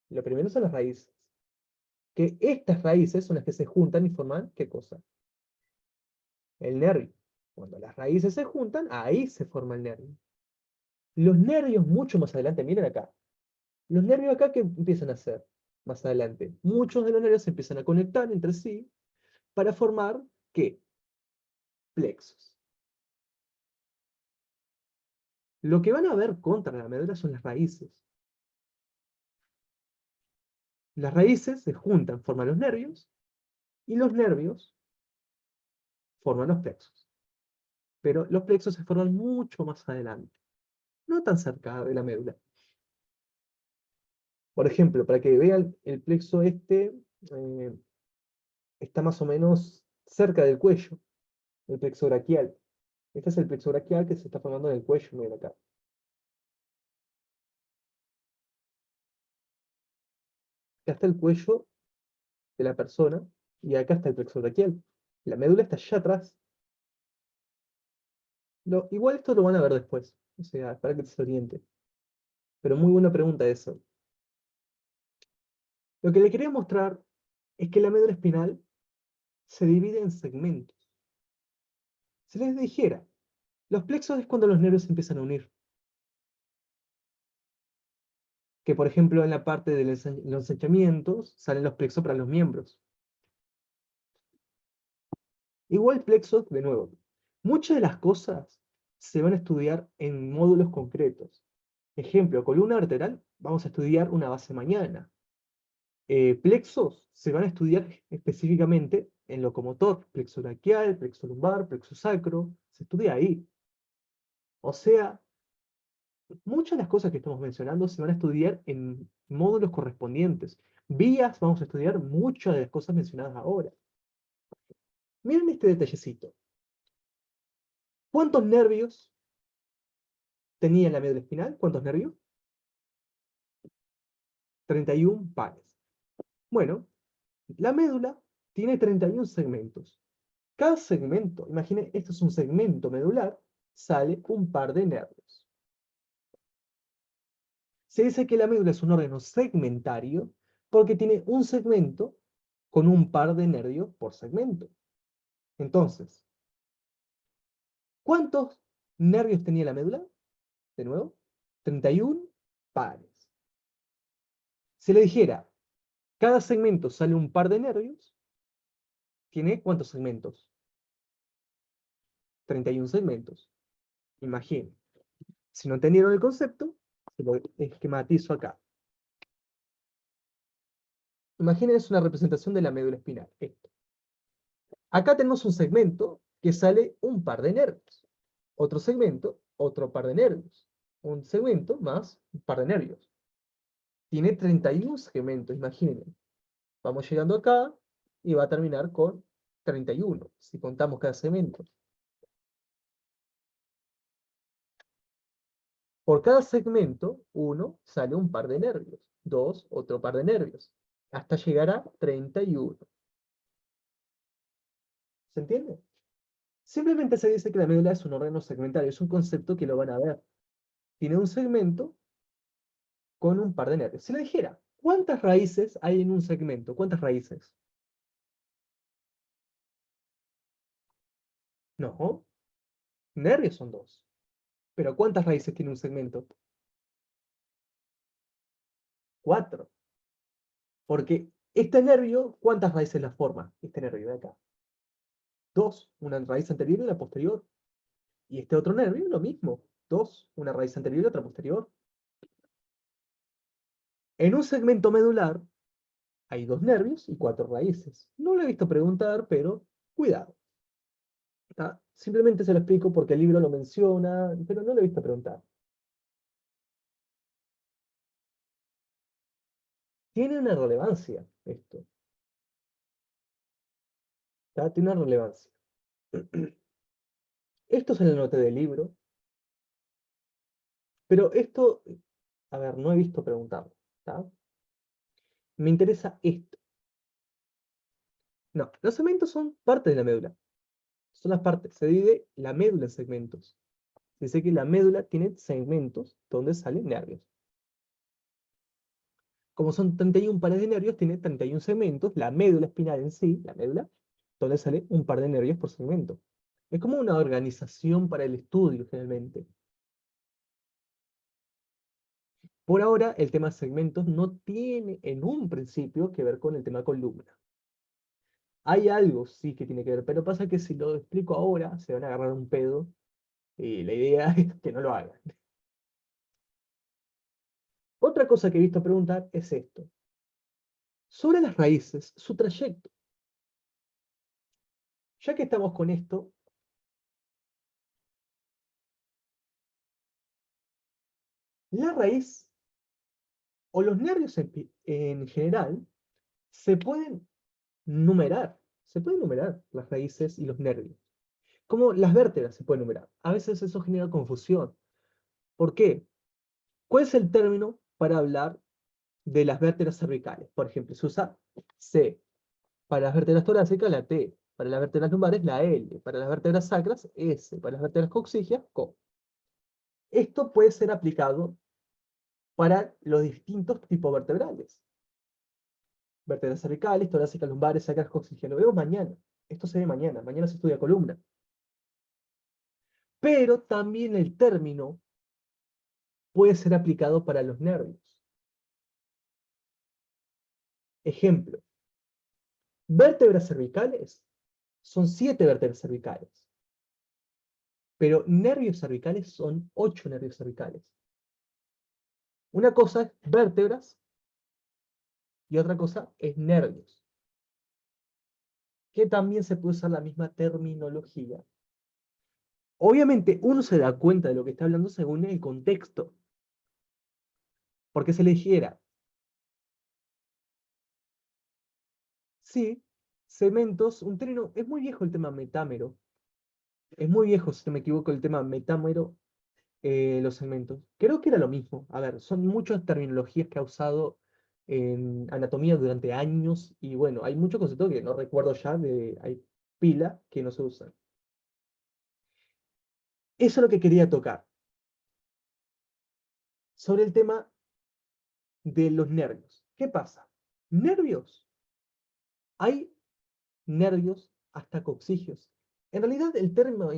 Lo primero son las raíces. Que estas raíces son las que se juntan y forman, ¿qué cosa? El nervio. Cuando las raíces se juntan, ahí se forma el nervio. Los nervios mucho más adelante, miren acá. Los nervios acá, ¿qué empiezan a hacer más adelante? Muchos de los nervios se empiezan a conectar entre sí para formar, ¿qué? Plexos. Lo que van a ver contra la médula son las raíces. Las raíces se juntan, forman los nervios, y los nervios forman los plexos. Pero los plexos se forman mucho más adelante, no tan cerca de la médula. Por ejemplo, para que vean el plexo este, eh, está más o menos cerca del cuello, el plexo braquial. Este es el plexo braquial que se está formando en el cuello, miren acá. Acá está el cuello de la persona y acá está el plexo braquial. La médula está allá atrás. Igual esto lo van a ver después, o sea, para que se oriente. Pero muy buena pregunta eso. Lo que le quería mostrar es que la médula espinal se divide en segmentos. Si les dijera, los plexos es cuando los nervios se empiezan a unir. Que por ejemplo en la parte de los ensanchamientos salen los plexos para los miembros. Igual plexos, de nuevo. Muchas de las cosas se van a estudiar en módulos concretos. Ejemplo, columna vertebral, vamos a estudiar una base mañana. Plexos se van a estudiar específicamente en locomotor, plexo braquial, plexo lumbar, plexo sacro, se estudia ahí. O sea, muchas de las cosas que estamos mencionando se van a estudiar en módulos correspondientes. Vías, vamos a estudiar muchas de las cosas mencionadas ahora. Miren este detallecito. ¿Cuántos nervios tenía la médula espinal? ¿Cuántos nervios? 31 pares. Bueno, la médula tiene 31 segmentos. Cada segmento, imaginen, esto es un segmento medular, sale un par de nervios. Se dice que la médula es un órgano segmentario porque tiene un segmento con un par de nervios por segmento. Entonces, ¿cuántos nervios tenía la médula? De nuevo, 31 pares. Si le dijera, cada segmento sale un par de nervios, ¿tiene cuántos segmentos? 31 segmentos. Imaginen. Si no entendieron el concepto, se lo esquematizo acá. Imaginen, es una representación de la médula espinal. Esto. Acá tenemos un segmento que sale un par de nervios. Otro segmento, otro par de nervios. Un segmento más un par de nervios. Tiene 31 segmentos, imaginen. Vamos llegando acá y va a terminar con 31, si contamos cada segmento. Por cada segmento, uno, sale un par de nervios. Dos, otro par de nervios. Hasta llegar a 31. ¿Se entiende? Simplemente se dice que la médula es un órgano segmentario. Es un concepto que lo van a ver. Tiene un segmento con un par de nervios. Si le dijera, ¿cuántas raíces hay en un segmento? ¿Cuántas raíces? No, nervios son dos. Pero ¿cuántas raíces tiene un segmento? Cuatro. Porque este nervio, ¿cuántas raíces la forma? Este nervio de acá. Dos, una raíz anterior y una posterior. Y este otro nervio, lo mismo. Dos, una raíz anterior y otra posterior. En un segmento medular hay dos nervios y cuatro raíces. No lo he visto preguntar, pero cuidado. ¿Tá? Simplemente se lo explico porque el libro lo menciona, pero no lo he visto preguntar. Tiene una relevancia esto. ¿Tá? Tiene una relevancia. Esto se lo noté del libro, pero esto, a ver, no he visto preguntarlo. ¿Tá? Me interesa esto. No, los segmentos son parte de la médula. Son las partes. Se divide la médula en segmentos. Se dice que la médula tiene segmentos donde salen nervios. Como son 31 pares de nervios, tiene 31 segmentos. La médula espinal en sí, la médula, donde sale un par de nervios por segmento. Es como una organización para el estudio, generalmente. Por ahora, el tema de segmentos no tiene en un principio que ver con el tema columna. Hay algo, sí, que tiene que ver, pero pasa que si lo explico ahora, se van a agarrar un pedo, y la idea es que no lo hagan. Otra cosa que he visto preguntar es esto. Sobre las raíces, su trayecto. Ya que estamos con esto, la raíz o los nervios en general se pueden numerar. Se pueden numerar las raíces y los nervios. Como las vértebras se pueden numerar. A veces eso genera confusión. ¿Por qué? ¿Cuál es el término para hablar de las vértebras cervicales? Por ejemplo, se usa C. Para las vértebras torácicas, la T. Para las vértebras lumbares, la L. Para las vértebras sacras, S. Para las vértebras coxígeas, CO. Esto puede ser aplicado para los distintos tipos vertebrales. Vértebras cervicales, torácicas, lumbares, sacras, coxígeas. Lo vemos mañana. Esto se ve mañana. Mañana se estudia columna. Pero también el término puede ser aplicado para los nervios. Ejemplo, vértebras cervicales son 7 vértebras cervicales, pero nervios cervicales son 8 nervios cervicales. Una cosa es vértebras y otra cosa es nervios, que también se puede usar la misma terminología. Obviamente uno se da cuenta de lo que está hablando según el contexto, porque se le dijera, sí, cementos, un término, es muy viejo el tema metámero, es muy viejo, si no me equivoco, el tema metámero, los segmentos. Creo que era lo mismo. A ver, son muchas terminologías que ha usado en anatomía durante años y bueno, hay muchos conceptos que no recuerdo ya, hay pila que no se usan. Eso es lo que quería tocar. Sobre el tema de los nervios. ¿Qué pasa? Nervios. Hay nervios hasta coxigios. En realidad, el tema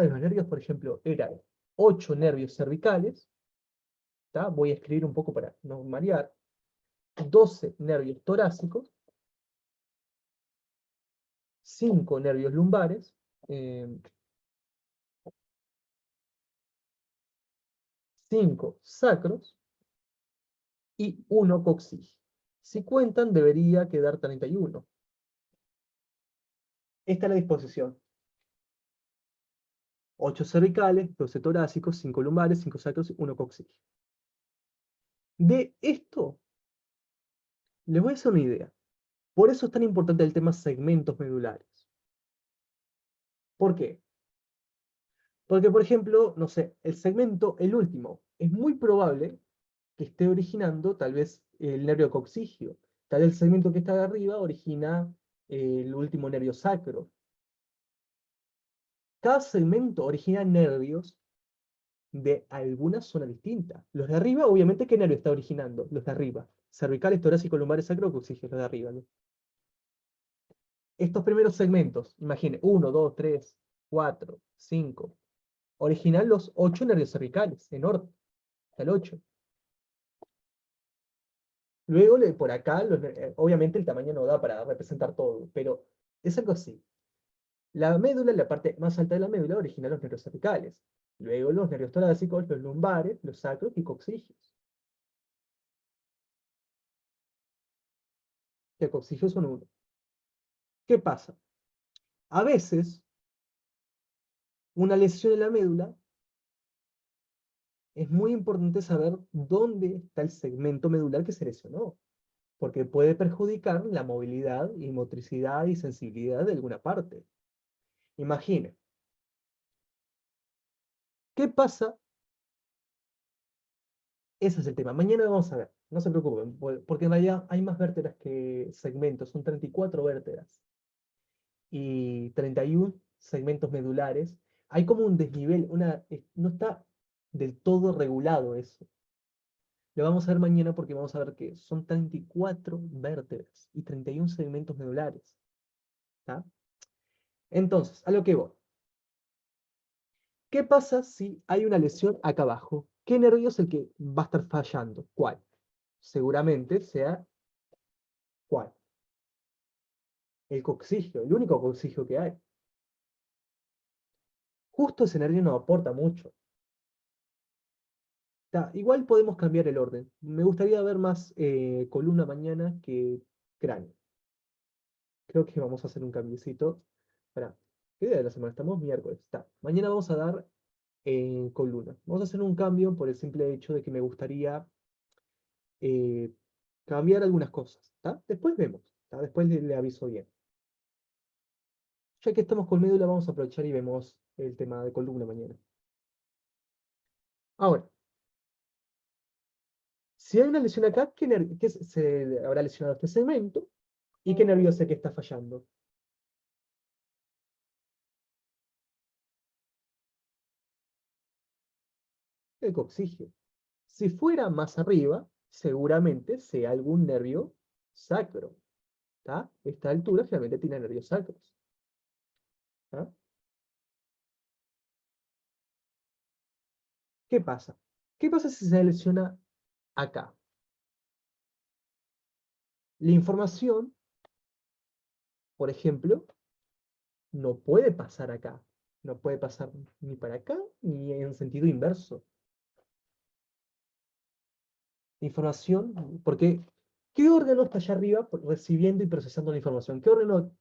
de los nervios, por ejemplo, era 8 nervios cervicales. ¿Tá? Voy a escribir un poco para no marear. 12 nervios torácicos, 5 nervios lumbares, 5 sacros y 1 coxígeo. Si cuentan, debería quedar 31. Esta es la disposición. 8 cervicales, 12 torácicos, 5 lumbares, 5 sacros y 1 coxígeo. De esto, les voy a hacer una idea. Por eso es tan importante el tema segmentos medulares. ¿Por qué? Porque, por ejemplo, no sé, el segmento, el último, es muy probable que esté originando tal vez el nervio coccigio. Tal vez el segmento que está de arriba origina el último nervio sacro. Cada segmento origina nervios de alguna zona distinta. Los de arriba, obviamente, ¿qué nervio está originando? Los de arriba. Cervicales, torácicos, lumbares, sacro, coccigio, los de arriba, ¿no? Estos primeros segmentos, imagine, 1, 2, 3, 4, 5, originan los 8 nervios cervicales, en orden, hasta el 8. Luego, por acá, obviamente el tamaño no da para representar todo, pero es algo así. La médula, la parte más alta de la médula, origina los nervios cervicales. Luego los nervios torácicos, los lumbares, los sacros y coccigios. Que coccigios son uno. ¿Qué pasa? A veces, una lesión en la médula, es muy importante saber dónde está el segmento medular que se lesionó, porque puede perjudicar la movilidad y motricidad y sensibilidad de alguna parte. Imagine, ¿qué pasa? Ese es el tema. Mañana vamos a ver. No se preocupen, porque en realidad hay más vértebras que segmentos. Son 34 vértebras y 31 segmentos medulares. Hay como un desnivel, no está del todo regulado eso. Lo vamos a ver mañana porque vamos a ver que son 34 vértebras y 31 segmentos medulares. ¿Tá? Entonces, a lo que voy. ¿Qué pasa si hay una lesión acá abajo? ¿Qué nervio es el que va a estar fallando? ¿Cuál? Seguramente sea ¿cuál? El coccigio, el único coccigio que hay. Justo ese nervio no aporta mucho. Igual podemos cambiar el orden. Me gustaría ver más columna mañana que cráneo. Creo que vamos a hacer un cambiecito. Para, ¿qué día de la semana? Estamos miércoles. Mañana vamos a dar columna. Vamos a hacer un cambio por el simple hecho de que me gustaría eh, cambiar algunas cosas. Después vemos. Después le aviso bien. Ya que estamos con médula, vamos a aprovechar y vemos el tema de columna mañana. Ahora, si hay una lesión acá, ¿qué se habrá lesionado este segmento? ¿Y qué nervio sé que está fallando? El coccigio. Si fuera más arriba, seguramente sea algún nervio sacro. Esta altura generalmente tiene nervios sacros. ¿Tá? ¿Qué pasa? ¿Qué pasa si se lesiona acá? La información, por ejemplo, no puede pasar acá. No puede pasar ni para acá ni en sentido inverso. Información, porque ¿qué órgano está allá arriba recibiendo y procesando la información? ¿Qué órgano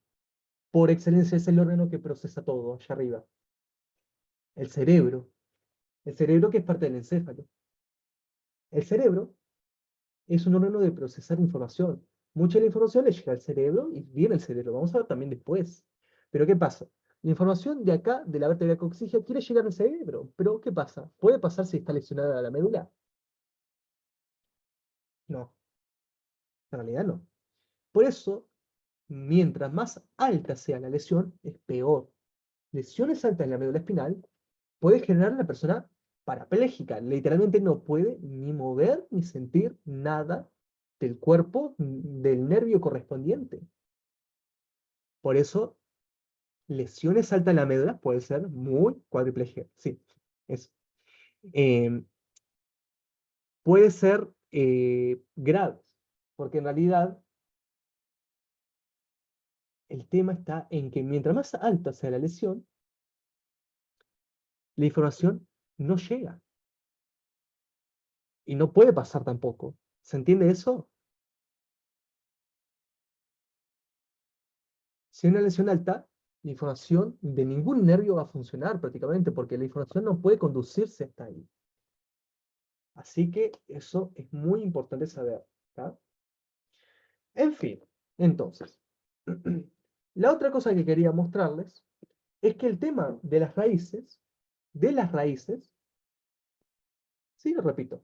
por excelencia es el órgano que procesa todo allá arriba? El cerebro. El cerebro que es parte del encéfalo. El cerebro es un órgano de procesar información. Mucha de la información le llega al cerebro y viene al cerebro. Vamos a ver también después. Pero ¿qué pasa? La información de acá, de la vértebra coccígea, quiere llegar al cerebro. Pero ¿qué pasa? ¿Puede pasar si está lesionada la médula? No, en realidad no. Por eso, mientras más alta sea la lesión, es peor. Lesiones altas en la médula espinal puede generar a la persona parapléjica. Literalmente no puede ni mover ni sentir nada del cuerpo, del nervio correspondiente. Por eso, lesiones altas en la médula puede ser muy cuadriplegia. Sí, eso. Eh, puede ser graves, porque en realidad el tema está en que mientras más alta sea la lesión, la información no llega y no puede pasar tampoco. ¿Se entiende eso? Si hay una lesión alta, la información de ningún nervio va a funcionar prácticamente porque la información no puede conducirse hasta ahí. Así que eso es muy importante saber. ¿Tá? En fin, entonces, la otra cosa que quería mostrarles es que el tema de las raíces Sí, lo repito.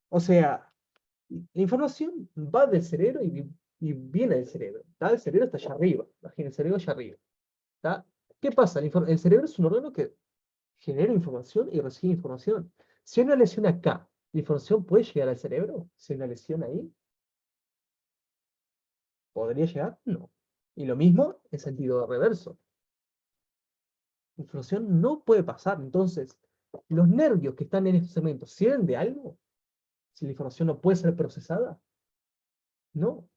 O sea, la información va del cerebro y viene del cerebro. ¿Tá? El cerebro está allá arriba. Imagínense, el cerebro allá arriba. ¿Tá? ¿Qué pasa? El cerebro es un órgano que genera información y recibe información. Si hay una lesión acá, ¿la información puede llegar al cerebro? Si hay una lesión ahí, ¿podría llegar? No. Y lo mismo en sentido reverso. La información no puede pasar. Entonces, los nervios que están en estos segmentos, ¿sirven de algo? Si la información no puede ser procesada, no.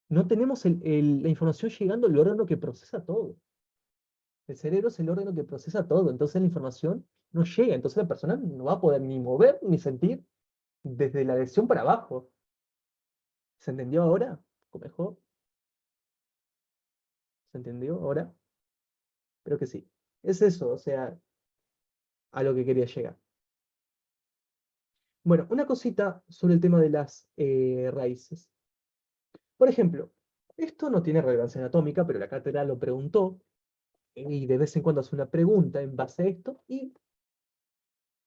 No tenemos la información llegando al órgano que procesa todo. El cerebro es el órgano que procesa todo, entonces la información no llega, entonces la persona no va a poder ni mover ni sentir desde la lesión para abajo. ¿Se entendió ahora? ¿Un poco mejor? ¿Se entendió ahora? Creo que sí. Es eso, o sea, a lo que quería llegar. Bueno, una cosita sobre el tema de las raíces. Por ejemplo, esto no tiene relevancia anatómica, pero la cátedra lo preguntó, y de vez en cuando hace una pregunta en base a esto, y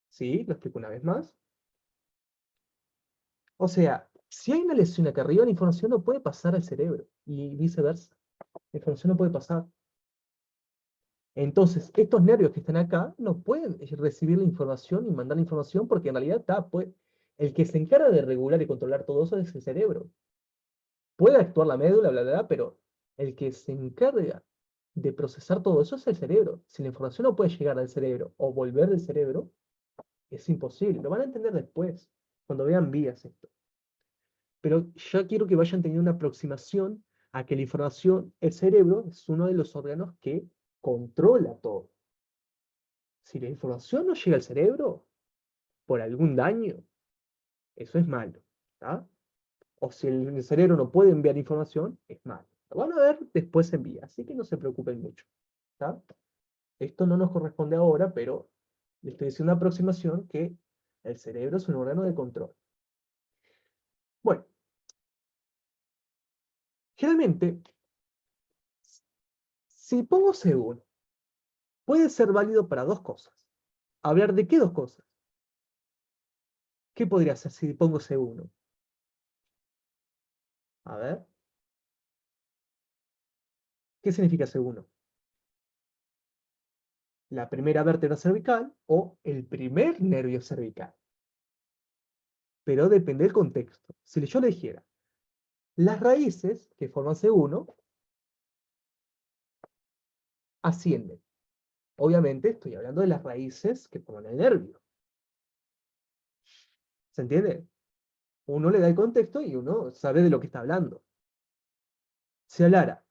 sí, lo explico una vez más. O sea, si hay una lesión acá arriba, la información no puede pasar al cerebro, y viceversa. La información no puede pasar. Entonces, estos nervios que están acá no pueden recibir la información y mandar la información porque en realidad está, pues, el que se encarga de regular y controlar todo eso es el cerebro. Puede actuar la médula, bla, bla, bla, pero el que se encarga de procesar todo eso es el cerebro. Si la información no puede llegar al cerebro o volver del cerebro, es imposible. Lo van a entender después, cuando vean vías esto. Pero ya quiero que vayan teniendo una aproximación a que la información, el cerebro es uno de los órganos que controla todo. Si la información no llega al cerebro por algún daño, eso es malo. ¿Tá? O si el cerebro no puede enviar información, es malo. Lo van a ver después en vía, así que no se preocupen mucho. ¿Tá? Esto no nos corresponde ahora, pero le estoy diciendo una aproximación que el cerebro es un órgano de control. Bueno, generalmente, si pongo según, puede ser válido para dos cosas. ¿Hablar de qué dos cosas? ¿Qué podría ser si pongo C1? A ver, ¿qué significa C1? La primera vértebra cervical o el primer nervio cervical. Pero depende del contexto. Si yo le dijera, las raíces que forman C1 ascienden. Obviamente estoy hablando de las raíces que forman el nervio. ¿Se entiende? Uno le da el contexto y uno sabe de lo que está hablando. Si hablara,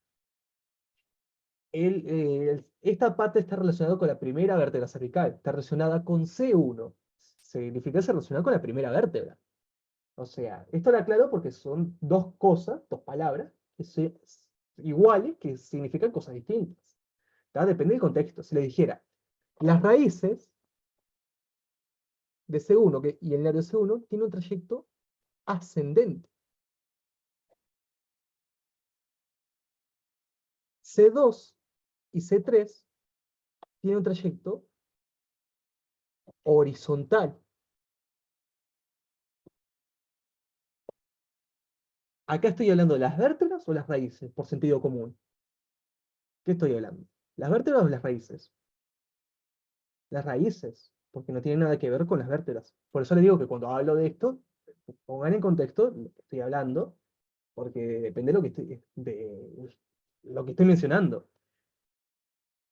esta parte está relacionada con la primera vértebra cervical, está relacionada con C1. Significa que se relaciona con la primera vértebra. O sea, esto era claro porque son dos cosas, dos palabras, que son iguales, que significan cosas distintas. ¿Tá? Depende del contexto. Si le dijera, las raíces de C1 y el nervio C1 tiene un trayecto ascendente. C2 y C3 tienen un trayecto horizontal. Acá estoy hablando de las vértebras o las raíces, por sentido común. ¿Qué estoy hablando? ¿Las vértebras o las raíces? Las raíces, porque no tiene nada que ver con las vértebras. Por eso les digo que cuando hablo de esto, pongan en contexto lo que estoy hablando, porque depende de lo que estoy mencionando.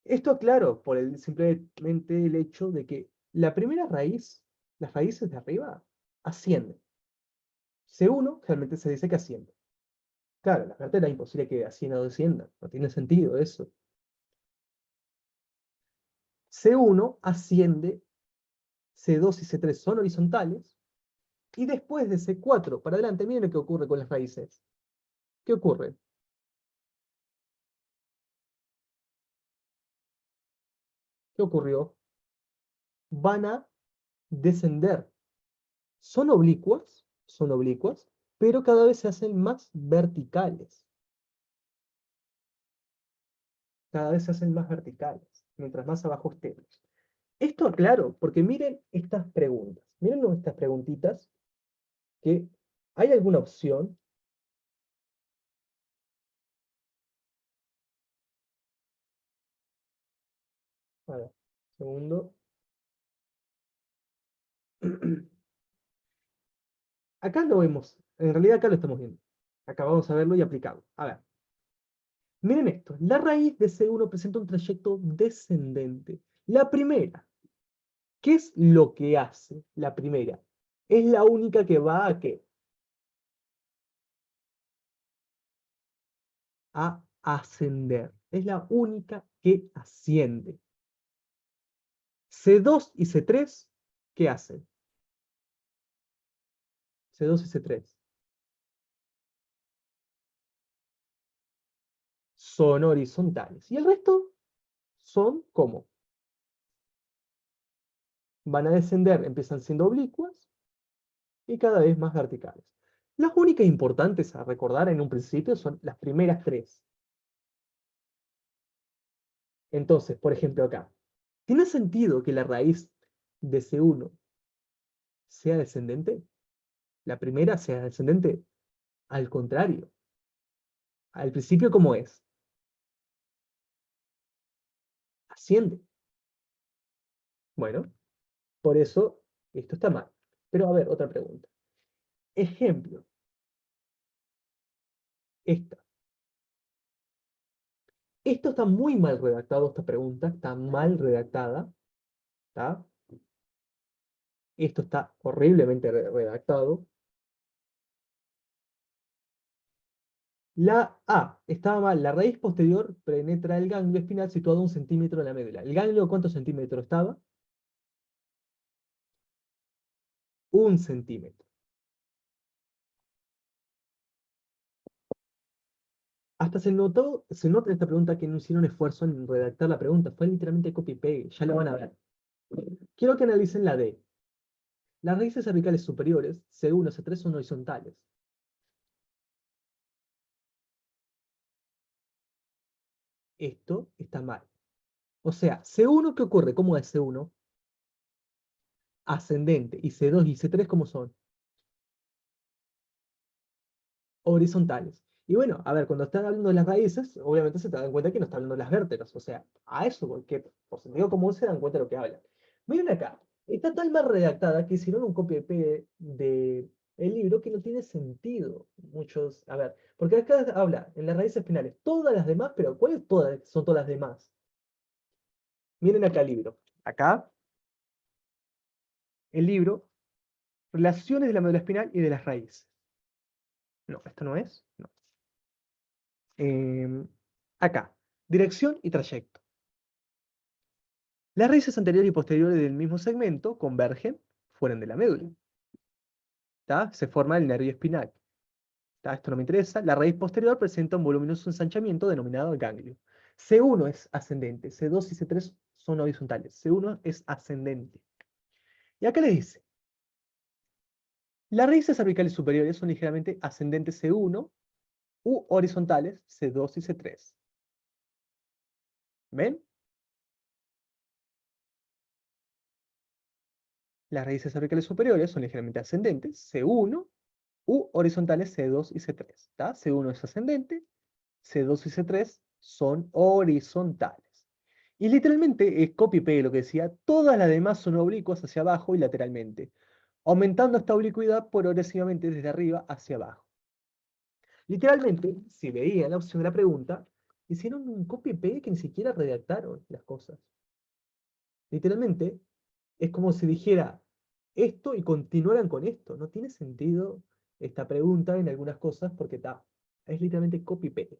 Esto claro, por simplemente el hecho de que la primera raíz, las raíces de arriba, ascienden. C1 realmente se dice que asciende. Claro, las vértebras es imposible que ascienda o descienda, no tiene sentido eso. C1 asciende, C2 y C3 son horizontales, y después de C4 para adelante, miren lo que ocurre con las raíces. ¿Qué ocurre? ¿Qué ocurrió? Van a descender. Son oblicuas, pero cada vez se hacen más verticales. Cada vez se hacen más verticales, mientras más abajo estemos. Esto, claro, porque miren estas preguntas. Miren estas preguntitas que hay alguna opción. A ver, segundo. Acá lo vemos. En realidad acá lo estamos viendo. Acá vamos a verlo y aplicarlo. A ver, miren esto. La raíz de C1 presenta un trayecto descendente. La primera, ¿qué es lo que hace? La primera. Es la única que va a ¿qué? A ascender. Es la única que asciende. C2 y C3, ¿qué hacen? C2 y C3 son horizontales. Y el resto son ¿cómo? Van a descender, empiezan siendo oblicuas y cada vez más verticales. Las únicas importantes a recordar en un principio son las primeras tres. Entonces, por ejemplo, acá, ¿tiene sentido que la raíz de C1 sea descendente? La primera sea descendente. Al contrario, al principio, ¿cómo es? Asciende. Bueno, por eso esto está mal. Pero a ver, otra pregunta. Ejemplo, esta. Esto está muy mal redactado, esta pregunta está mal redactada. ¿Está? Esto está horriblemente redactado. La A estaba mal. La raíz posterior penetra el ganglio espinal situado a 1 centímetro de la médula. ¿El ganglio cuántos centímetros estaba? 1 centímetro. Hasta se nota en esta pregunta que no hicieron esfuerzo en redactar la pregunta. Fue literalmente copy-paste. Ya lo van a ver. Quiero que analicen la D. Las raíces cervicales superiores, C1 y C3, son horizontales. Esto está mal. O sea, C1, ¿qué ocurre? ¿Cómo es C1? Ascendente. Y C2 y C3, ¿cómo son? Horizontales. Y bueno, a ver, cuando están hablando de las raíces, obviamente se te dan cuenta que no está hablando de las vértebras. O sea, a eso, porque por sentido común se dan cuenta de lo que hablan. Miren acá, está tan mal redactada que hicieron un copia P de el libro que no tiene sentido. Muchos, a ver, porque acá habla en las raíces finales, todas las demás, pero ¿cuáles todas son todas las demás? Miren acá el libro. Acá, el libro, relaciones de la médula espinal y de las raíces. No, esto no es. No. Em, acá, dirección y trayecto. Las raíces anteriores y posteriores del mismo segmento convergen fuera de la médula. ¿Tá? Se forma el nervio espinal. ¿Tá? Esto no me interesa. La raíz posterior presenta un voluminoso ensanchamiento denominado ganglio. C1 es ascendente, C2 y C3 son horizontales. C1 es ascendente. Y acá le dice, las raíces cervicales superiores son ligeramente ascendentes C1 u horizontales C2 y C3. ¿Ven? Las raíces cervicales superiores son ligeramente ascendentes C1 u horizontales C2 y C3. ¿Tá? C1 es ascendente, C2 y C3 son horizontales. Y literalmente es copy-paste lo que decía, todas las demás son oblicuas hacia abajo y lateralmente, aumentando esta oblicuidad progresivamente desde arriba hacia abajo. Literalmente, si veían la opción de la pregunta, hicieron un copy-paste que ni siquiera redactaron las cosas. Literalmente, es como si dijera esto y continuaran con esto. No tiene sentido esta pregunta en algunas cosas porque es literalmente copy-paste.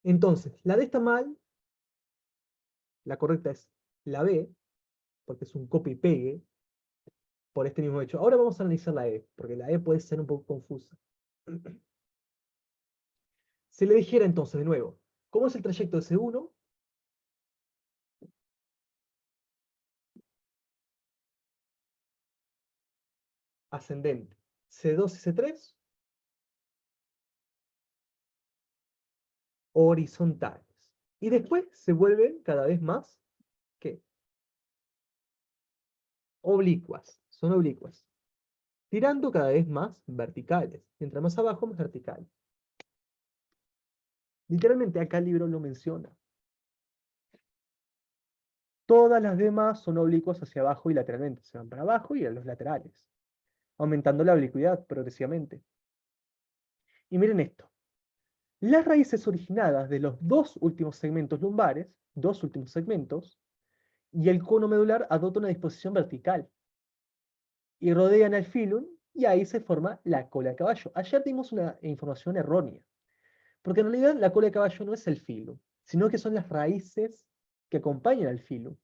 Entonces, la D está mal, la correcta es la B, porque es un copy-pegue por este mismo hecho. Ahora vamos a analizar la E, porque la E puede ser un poco confusa. Si le dijera entonces de nuevo, ¿cómo es el trayecto de C1? Ascendente. C2 y C3, horizontales. Y después se vuelven cada vez más, ¿qué? Oblicuas, son oblicuas, tirando cada vez más verticales. Mientras más abajo, más verticales. Literalmente acá el libro lo menciona. Todas las demás son oblicuas hacia abajo y lateralmente. Se van para abajo y a los laterales, aumentando la oblicuidad progresivamente. Y miren esto. Las raíces originadas de los dos últimos segmentos lumbares, dos últimos segmentos, y el cono medular adopta una disposición vertical y rodean al filum y ahí se forma la cola de caballo. Ayer dimos una información errónea, porque en realidad la cola de caballo no es el filum, sino que son las raíces que acompañan al filum.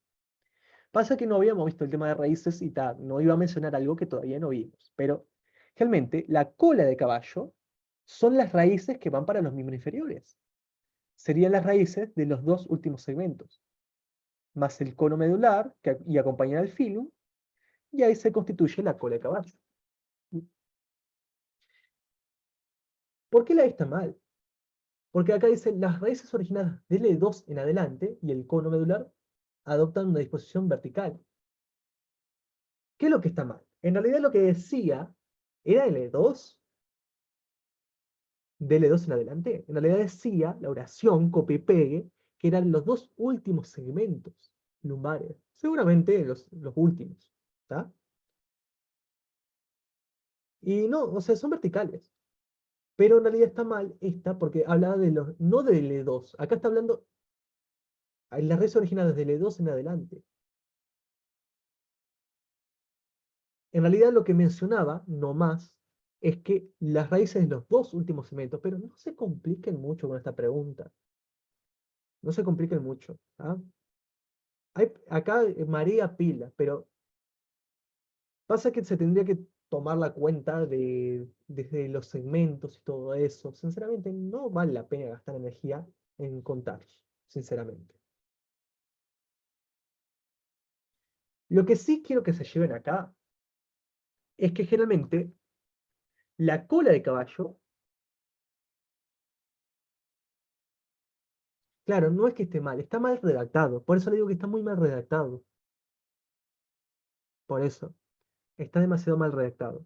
Pasa que no habíamos visto el tema de raíces y tal, no iba a mencionar algo que todavía no vimos, pero realmente la cola de caballo son las raíces que van para los miembros inferiores. Serían las raíces de los dos últimos segmentos, más el cono medular y acompañan al filum, y ahí se constituye la cola de caballo. ¿Por qué la está mal? Porque acá dice las raíces originadas del L2 en adelante y el cono medular adoptan una disposición vertical. ¿Qué es lo que está mal? En realidad lo que decía era L2, de L2 en adelante. En realidad decía la oración copia y pegue que eran los dos últimos segmentos lumbares. Seguramente los últimos. ¿Está? Y no, o sea, son verticales. Pero en realidad está mal esta porque hablaba de los, no de L2. Acá está hablando en las raíces originales de L2 en adelante. En realidad lo que mencionaba, no más, es que las raíces de los dos últimos segmentos, pero no se compliquen mucho con esta pregunta. No se compliquen mucho. ¿Ah? Hay, acá María pila, pero pasa que se tendría que tomar la cuenta desde los segmentos y todo eso. Sinceramente, no vale la pena gastar energía en contar, sinceramente. Lo que sí quiero que se lleven acá es que generalmente la cola de caballo, claro, no es que esté mal, está mal redactado. Por eso le digo que está muy mal redactado. Por eso, está demasiado mal redactado.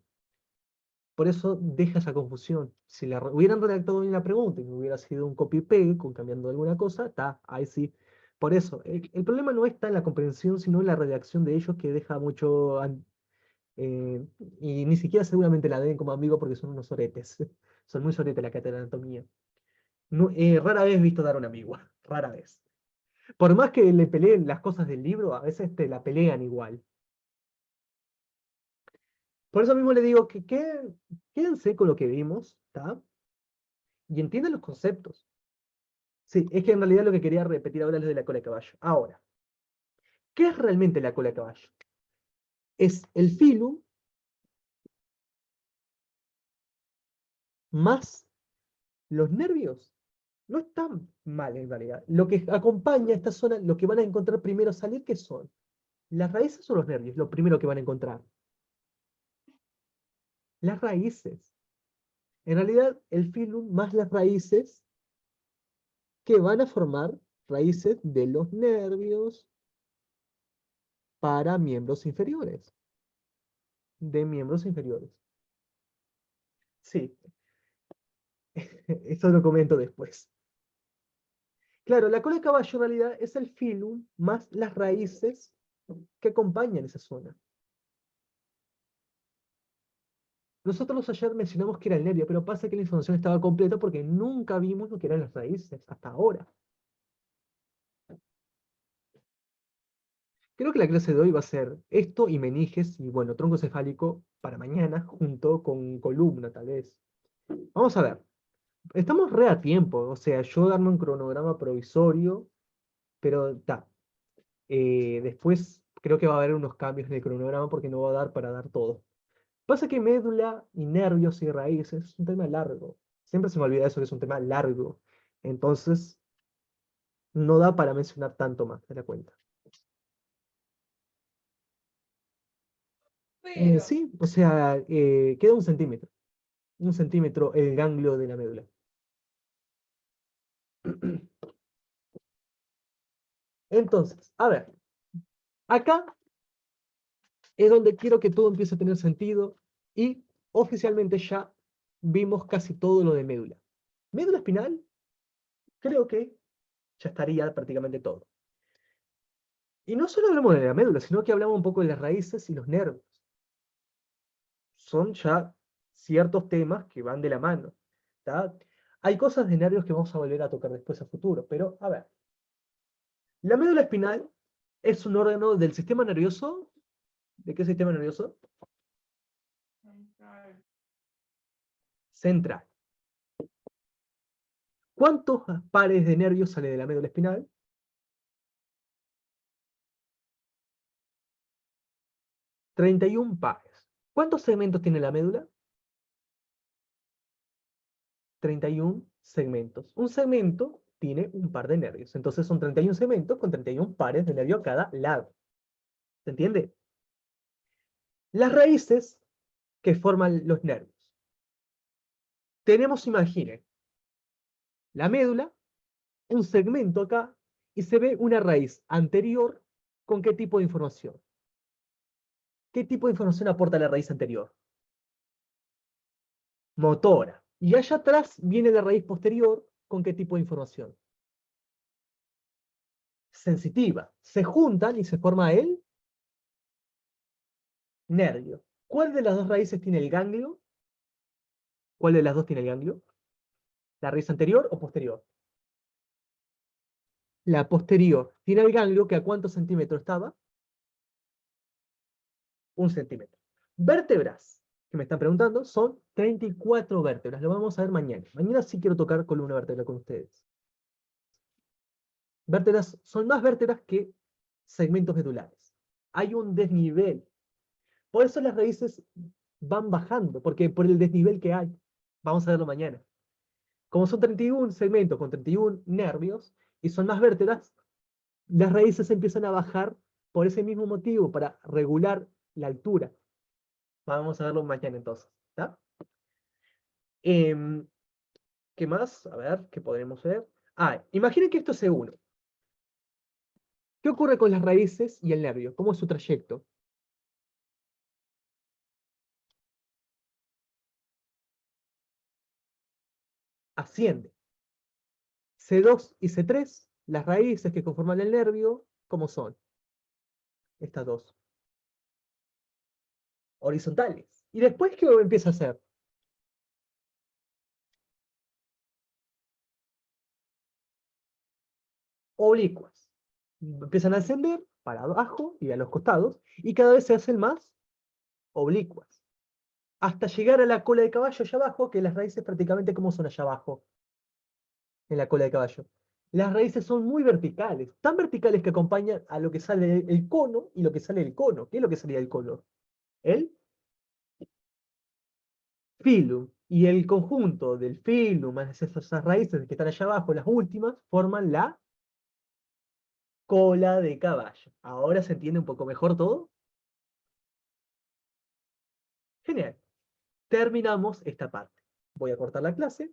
Por eso deja esa confusión. Si hubieran redactado bien la pregunta y no hubiera sido un copy-paste con cambiando alguna cosa, está, ahí sí. Por eso, el problema no está en la comprensión, sino en la redacción de ellos que deja mucho. Eh, y ni siquiera seguramente la den como amigo porque son unos soretes. Son muy soretes la cátedra de anatomía. No, rara vez he visto dar una amigo, rara vez. Por más que le peleen las cosas del libro, a veces te la pelean igual. Por eso mismo le digo que quédense con lo que vimos, ¿está? Y entiendan los conceptos. Sí, es que en realidad lo que quería repetir ahora es lo de la cola de caballo. Ahora, ¿qué es realmente la cola de caballo? Es el filum más los nervios. No están mal en realidad. Lo que acompaña a esta zona, lo que van a encontrar primero salir, ¿qué son? Las raíces o los nervios, lo primero que van a encontrar. Las raíces. En realidad, el filum más las raíces que van a formar raíces de los nervios para miembros inferiores. De miembros inferiores. Sí, eso lo comento después. Claro, la cola de caballo en realidad es el filum más las raíces que acompañan esa zona. Nosotros ayer mencionamos que era el nervio, pero pasa que la información estaba completa porque nunca vimos lo que eran las raíces hasta ahora. Creo que la clase de hoy va a ser esto y meninges y bueno, tronco cefálico para mañana junto con columna tal vez. Vamos a ver. Estamos re a tiempo, o sea, yo darme un cronograma provisorio, pero está. Después creo que va a haber unos cambios en el cronograma porque no va a dar para dar todo. Pasa que médula y nervios y raíces es un tema largo. Siempre se me olvida eso que es un tema largo. Entonces, no da para mencionar tanto más de la cuenta. Sí, o sea, queda un centímetro el ganglio de la médula. Entonces, a ver. Acá es donde quiero que todo empiece a tener sentido y oficialmente ya vimos casi todo lo de médula. Médula espinal, creo que ya estaría prácticamente todo. Y no solo hablamos de la médula, sino que hablamos un poco de las raíces y los nervios. Son ya ciertos temas que van de la mano. ¿Tá? Hay cosas de nervios que vamos a volver a tocar después a futuro, pero a ver. La médula espinal es un órgano del sistema nervioso. ¿De qué sistema nervioso? Central. ¿Cuántos pares de nervios sale de la médula espinal? 31 pares. ¿Cuántos segmentos tiene la médula? 31 segmentos. Un segmento tiene un par de nervios. Entonces son 31 segmentos con 31 pares de nervio a cada lado. ¿Se entiende? Las raíces que forman los nervios. Tenemos, imaginen, la médula, un segmento acá, y se ve una raíz anterior con qué tipo de información. ¿Qué tipo de información aporta la raíz anterior? Motora. Y allá atrás viene la raíz posterior con qué tipo de información. Sensitiva. Se juntan y se forma el nervio. ¿Cuál de las dos raíces tiene el ganglio? ¿Cuál de las dos tiene el ganglio? ¿La raíz anterior o posterior? La posterior tiene el ganglio que a cuántos centímetros estaba? 1 centímetro. Vértebras, que me están preguntando, son 34 vértebras. Lo vamos a ver mañana. Mañana sí quiero tocar columna vertebral con ustedes. Vértebras son más vértebras que segmentos medulares. Hay un desnivel. Por eso las raíces van bajando, porque por el desnivel que hay. Vamos a verlo mañana. Como son 31 segmentos con 31 nervios y son más vértebras, las raíces empiezan a bajar por ese mismo motivo, para regular la altura. Vamos a verlo mañana entonces. ¿Está? Em, ¿Qué más? A ver, ¿qué podremos ver? Imaginen que esto es E1. ¿Qué ocurre con las raíces y el nervio? ¿Cómo es su trayecto? Asciende. C2 y C3, las raíces que conforman el nervio, ¿cómo son? Estas dos. Horizontales. ¿Y después qué empieza a hacer? Oblicuas. Empiezan a ascender para abajo y a los costados, y cada vez se hacen más oblicuas. Hasta llegar a la cola de caballo allá abajo, que las raíces prácticamente ¿cómo son allá abajo? En la cola de caballo. Las raíces son muy verticales, tan verticales que acompañan a lo que sale el cono y lo que sale del cono. ¿Qué es lo que salía del cono? El filum. Y el conjunto del filum, más esas raíces que están allá abajo, las últimas, forman la cola de caballo. ¿Ahora se entiende un poco mejor todo? Genial. Terminamos esta parte. Voy a cortar la clase